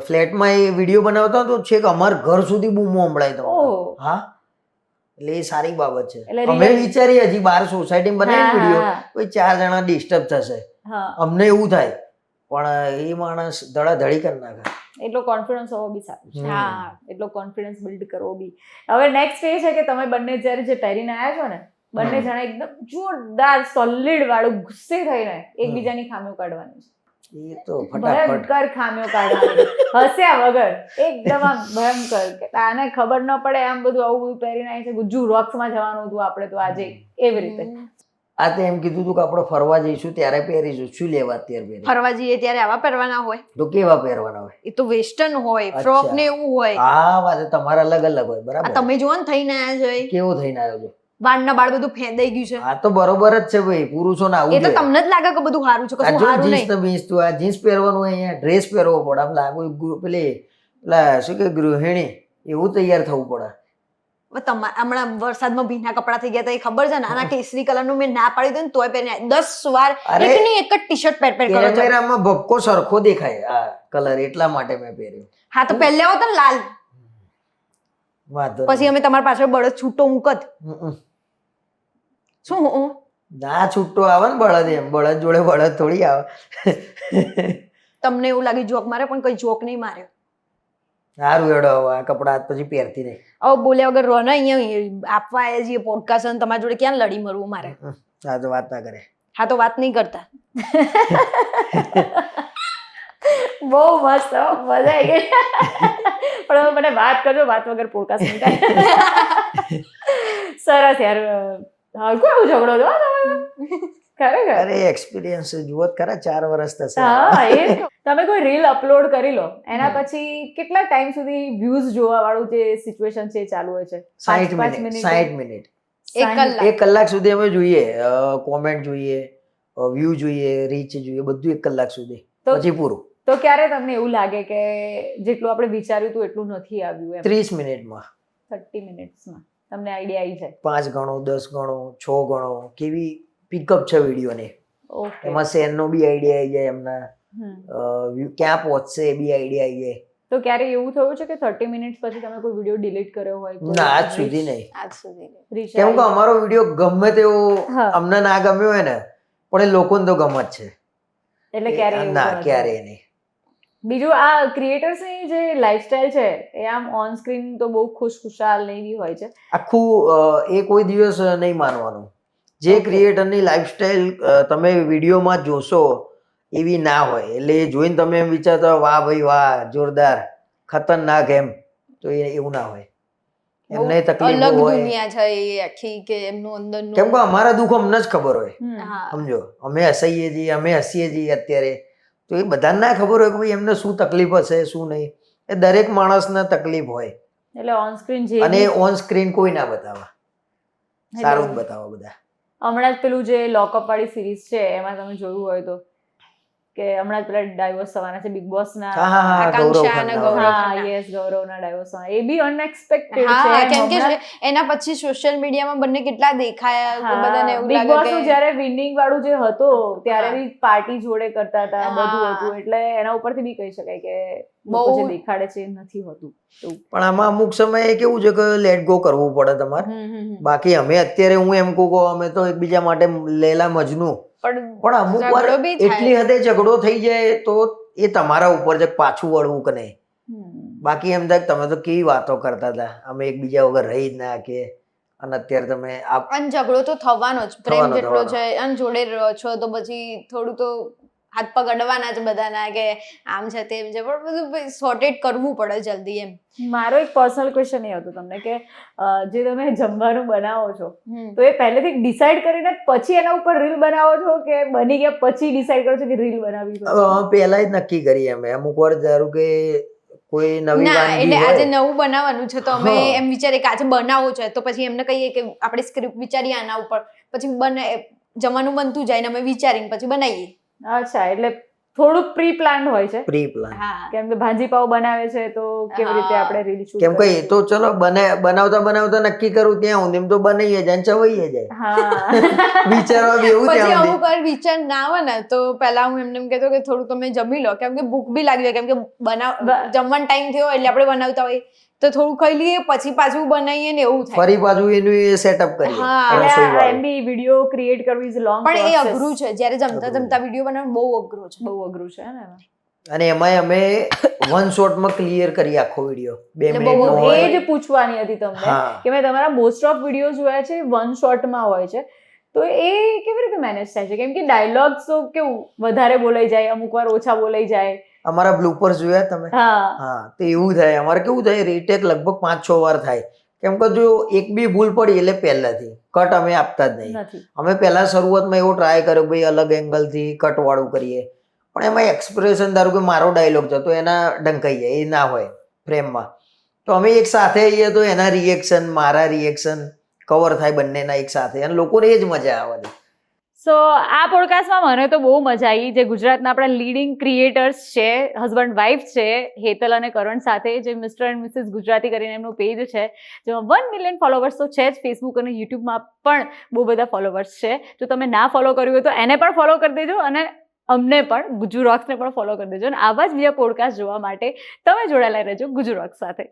ફ્લેટમાં એ વિડીયો બનાવતા તો છેક અમાર ઘર સુધી બૂમો સંભળાય તમને. ઓહ. હા, એટલે એ સારી બાબત છે. એટલે અમે real- વિચારીએ હજી બહાર સોસાયટીમાં બનાવીને હા, વિડીયો, હા, કોઈ 4 જણા ડિસ્ટર્બ થશે, હા. અમને એવું થાય, પણ એ માણસ ધડાધડી કરી નાખે. એટલો કોન્ફિડન્સ હોવો બી સારું છે. હમ. હા એટલો કોન્ફિડન્સ બિલ્ડ કરવો બી. હવે નેક્સ્ટ એ છે કે તમે બંને જ્યારે જે પહેરીને આવ્યા છો ને, બંને હમ. જણા એકદમ જોરદાર સોલિડ વાળું ગુસ્સે થઈને એકબીજાની ખામીઓ કાઢવાની છે. એ તો ફટાફટ. ભયંકર ખામીઓ કાઢવાની છે. હસ્યા વગર એકદમ આમ ભયંકર કે આને ખબર ન પડે આમ બધું આવું બધું પહેરીને આવી છે. ગુજ્જુ રોક્સમાં જવાનું હતું આપણે તો આજે, એવી રીતે. આ તો એમ કીધું હતું કે આપણે ફરવા જઈશું ત્યારે પહેરીશું, શું લેવા અત્યારે પહેરી, ફરવા જઈએ ત્યારે આવા પહેરવાના હોય, તો કેવા પહેરવાના હોય? એ તો વેસ્ટર્ન હોય, અચ્છા. ફ્રોક ને એવું હોય. હા, વાત તમારા અલગ અલગ હોય, આ બરાબર. તમે જોવો ને થઈને આયા છે, કેવો થઈને આવ્યો છો? બાળના બાળ બધું ફેંદાઈ ગયું છે. આ તો બરોબર જ છે ભાઈ, પુરુષોને આવું એ તો જોઈએ. તમને જ લાગે કે બધું સારું છે, કશું સારું જીન્સ નહીં. ને બીન્સ, તું આ જીન્સ પહેરવાનું હોય, અહીંયા ડ્રેસ પહેરવો પડે, આમ લાગુ પેલા શું કે ગૃહિણી એવું તૈયાર થવું પડે. હવે હમણાં વરસાદમાં ભીના કપડાં થઈ ગયા હતા, એ ખબર છે ને? આના કેસરી કલરનું મેં ના પાડી દઉં ને તોય પહેરી 10 વાર અરે, એકની એક જ ટી-શર્ટ પહેર કરો છો. કેમેરામાં ભપકો સરખો દેખાય આ કલર, એટલા માટે મેં પહેર્યો. હા તો પહેલે આવો તો લાલ, વાંધો પછી અમે તમારા પાછળ બળદ છૂટો મૂકત. નહીં. શું હું ના છૂટો આવે ને બળદ, એમ બળદ જોડે બળદ થોડી આવે. તમને એવું લાગે જોક મારે, પણ કોઈ જોક નહીં માર્યો. સારું હેડો, હવે આ કપડા આજ પછી પહેરતી નહીં. હવે બોલ્યા વગર રહો ને, અહીંયા આપવા આવ્યા છીએ પોડકાસ્ટ, તમારી જોડે ક્યાં લડી મરવું મારે? આ તો વાત ના કરે. હા તો વાત નહીં કરતા. બહુ મસ્ત હો, મજા આવી ગઈ. પણ હવે મને વાત કરજો, વાત વગર પોડકાસ્ટ નહીં થાય. સરસ યાર. હરખું એવું ઝઘડો છો હો તમે. ખરેખર અરે એક્સપિરિયન્સ જુઓ જ ખરા 4 વર્ષ થશે હા એ જ. તમે કોઈ રીલ અપલોડ કરી લો એના પછી કેટલા ટાઈમ સુધી વ્યૂઝ જોવા વાળું જે સિચ્યુએશન છે એ ચાલુ હોય છે? 60 મિનિટ 60 મિનિટ 1 કલાક. 1 કલાક સુધી અમે જોઈએ, કોમેન્ટ જોઈએ, વ્યૂ જોઈએ, રીચ જોઈએ, બધું 1 કલાક સુધી, તો- પછી પૂરું. તો ક્યારે તમને એવું લાગે કે જેટલું આપણે વિચાર્યું હતું એટલું નથી આવ્યું એમ? 30 મિનિટમાં 30 મિનિટ્સમાં તમને આઈડિયા આવી જાય? 5 ગણો, 10 ગણો, 6 ગણો કેવી પિકઅપ છે વિડીયોની. ઓકે. એમાં શેરનો બી આઈડિયા આવી જાય એમના, ક્યાં પહોંચશે એ બી આઈડિયા આવી જાય. તો ક્યારે એવું થયું છે કે 30 મિનિટ્સ પછી તમે કોઈ વિડીયો ડિલીટ કર્યો હોય? કોઈ ના, આજ reach- સુધી નહીં. આજ સુધી reach કેમ કે આવી? અમારો વિડીયો ગમે તેવો હા. અમને ના ગમ્યો હોય ને, પણ એ લોકોને તો ગમે જ છે. એટલે ક્યારે એવું ના, નથી? ક્યારેય નહીં. બીજું આ ક્રિએટર્સની જે લાઈફસ્ટાઈલ છે એ આમ ઓન સ્ક્રીન તો બહુ ખુશખુશાલ ને એવી હોય છે. આખું એ કોઈ દિવસ નહીં માનવાનું. જે Okay. ક્રિએટરની લાઈફસ્ટાઈલ તમે વિડીયોમાં જોશો એવી ના હોય. એટલે એ જોઈને તમે એમ વિચારતા હોય, વાહ ભાઈ વાહ, જોરદાર, ખતરનાક, એમ તો એ એવું ના હોય. એમને તકલીફ અલગ હોય. દુનિયા છે એ આખી, કે એમનું અંદરનું. કેમ કે અમારા દુઃખ અમને જ ખબર હોય. હા. સમજો, અમે હસાઈએ છીએ, અમે હસીએ છીએ અત્યારે, તો એ બધાને ના ખબર હોય કે ભાઈ એમને શું તકલીફ હશે, શું નહીં. એ દરેક માણસને તકલીફ હોય. એટલે ઓન સ્ક્રીન જે અને બી- ઓન સ્ક્રીન કોઈ ના બતાવે, સારું જ બતાવો બધા. હમણાં જ પેલું જે લોકઅપ વાળી સિરીઝ છે એમાં તમે જોયું હોય તો કે હમણાં જ પેલા ડાયવોર્સ થવાના છે બિગ બોસ ના. હા હા હા, ગૌરવ આકાંક્ષા અને ખન્ના. ગૌરવ. હા ખન્ના. યસ, ગૌરવના ડાયવોર્સ એ બી અનએક્સપેક્ટેડ હા, છે. કેમ કે હમણાં- એના પછી સોશિયલ મીડિયામાં બંને કેટલા દેખાયા, હા, બધાને એવું બિગ લાગે બોસ કે નું જ્યારે વિનિંગ વાળું જે હતું ત્યારે હા. બી પાર્ટી જોડે કરતા હતા, બધું હા. હતું, એટલે એના ઉપરથી બી કહી શકાય કે બહુ- લોકો જે દેખાડે છે એ નથી હોતું એવું. પણ આમાં અમુક સમયે કેવું છે કે લેટ ગો કરવું પડે તમારે. બાકી અમે અત્યારે હું એમ કહું કે અમે તો એકબીજા માટે લેલા મજનુ, પણ અમુક વાર ઝઘડો બી થાય. એટલી હદે ઝઘડો થઈ જાય તો એ તમારા ઉપર છે કે પાછું વળવું કે નહીં. હમ. બાકી એમ થાય કે તમે તો કેવી વાતો કરતા હતા, અમે એકબીજા વગર રહી જ ના કે, અને અત્યારે તમે આ અને ઝઘડો તો થવાનો જ, પ્રેમ થવાનો, જેટલો થવાનો. છે અને જોડે રહ્યો છો તો પછી થોડું તો હાથ પગ અડવાના જ બધાના, કે આમ છે તેમ છે, પણ બધું સોર્ટેડ કરવું પડે જલ્દી એમ. મારો એક પર્સનલ ક્વેશ્ચન એ હતો તમને કે જે તમે જમવાનું બનાવો છો હમ. તો એ પહેલેથી ડિસાઈડ કરીને પછી એના ઉપર રીલ બનાવો છો કે બની ગયા પછી ડિસાઈડ કરો છો કે રીલ બનાવવી છે? પહેલા જ નક્કી કરીએ અમે. અમુક વાર ધારો કે કોઈ નવી ના, વાનગી એટલે આજે હોય, નવું બનાવવાનું છે તો અમે હા. એમ વિચારીએ કે આજે બનાવવું છે, તો પછી એમને કહીએ કે આપણે સ્ક્રિપ્ટ વિચારીએ આના ઉપર, પછી જમવાનું બનતું જાય ને અમે વિચારીને પછી બનાવીએ. અચ્છા, એટલે થોડુંક પ્રી પ્લાન હોય છે. Pre plan. હા. કેમ કે ભાજી પાવ બનાવે છે તો કેવી રીતે હા. આપણે રીલ શૂટ કેમ કે એ તો ચલો બનાવતા બનાવતા નક્કી કરું ત્યાં સુધી એમ તો બનાવીએ જાય ને ચવાઈએ જાય. હા વિચારવા બી એવું પછી ત્યાં અમુક સુધી. વાર વિચાર ના આવે ને તો પહેલા હું એમને એમ કહેતો કે થોડું તમે જમી લો, કેમ કે ભૂખ બી લાગી જાય, કેમ કે જમવાનો ટાઈમ થયો એટલે આપણે બનાવતા હોય તો થોડું ખાઈ લઈએ પછી પાછું બનાવીએ ને એવું થાય. ફરી પાછું એનું એ સેટઅપ કરીએ. હા. એટલે આ રસોઈવાળું. એમ બી વિડીયો ક્રિએટ કરવું ઇઝ લોંગ પણ એ અઘરું છે, જ્યારે જમતા અઘરું જમતા વિડીયો બનાવવાનું બહુ અઘરું છે. બહુ અઘરું છે ને એમાં. અને એમાંય અમે વન શોટમાં ક્લિયર કરી આખો વિડીયો. 2 એટલે બહુ મિનિટનો એ હોય. જ પૂછવાની હતી તમને હા. કે મેં તમારા મોસ્ટ ઓફ વિડીયો જોયા છે વન શોટમાં હોય છે, તો એ કેવી રીતે મેનેજ થાય છે? કેમ કે ડાયલોગ્સ તો કેવું વધારે બોલાઈ જાય, અમુક વાર ઓછા બોલાઈ જાય. અમારા બ્લુપર્સ જોયા તમે? હા હા, તો એવું થાય. અમારે કેવું થાય, રીટેક લગભગ 5-6 વાર થાય. કેમ કે જો એક બી ભૂલ પડી એટલે પહેલાથી કટ અમે આપતા જ નહીં. નથી. અમે પહેલા શરૂઆતમાં એવો ટ્રાય કર્યો ભાઈ અલગ એંગલથી કટ વાળું કરીએ, પણ એમાં એક્સપ્રેશન ધારો કે મારો ડાયલોગ છે તો એના ડંકાઈ જાય, એ ના હોય ફ્રેમમાં. તો અમે એક સાથે આવીએ તો એના રિએક્શન, મારા રિએક્શન કવર થાય બંનેના એક સાથે, અને લોકોને એ જ મજા આવે છે. સો આ પોડકાસ્ટમાં મને તો બહુ મજા આવી. જે ગુજરાતના આપણા લીડિંગ ક્રિએટર્સ છે, હસબન્ડ વાઇફ છે, હેતલ અને કરણ સાથે, જે મિસ્ટર એન્ડ મિસિસ ગુજરાતી કરીને એમનું પેજ છે જેમાં 1 મિલિયન ફોલોવર્સ તો છે જ. ફેસબુક અને યુટ્યુબમાં પણ બહુ બધા ફોલોવર્સ છે. જો તમે ના ફોલો કર્યું હોય તો એને પણ ફોલો કરી દેજો, અને અમને પણ, ગુજુ રોક્સને પણ ફોલો કરી દેજો. અને આવા જ બીજા પોડકાસ્ટ જોવા માટે તમે જોડાયેલા રહેજો ગુજુ રોક્સ સાથે.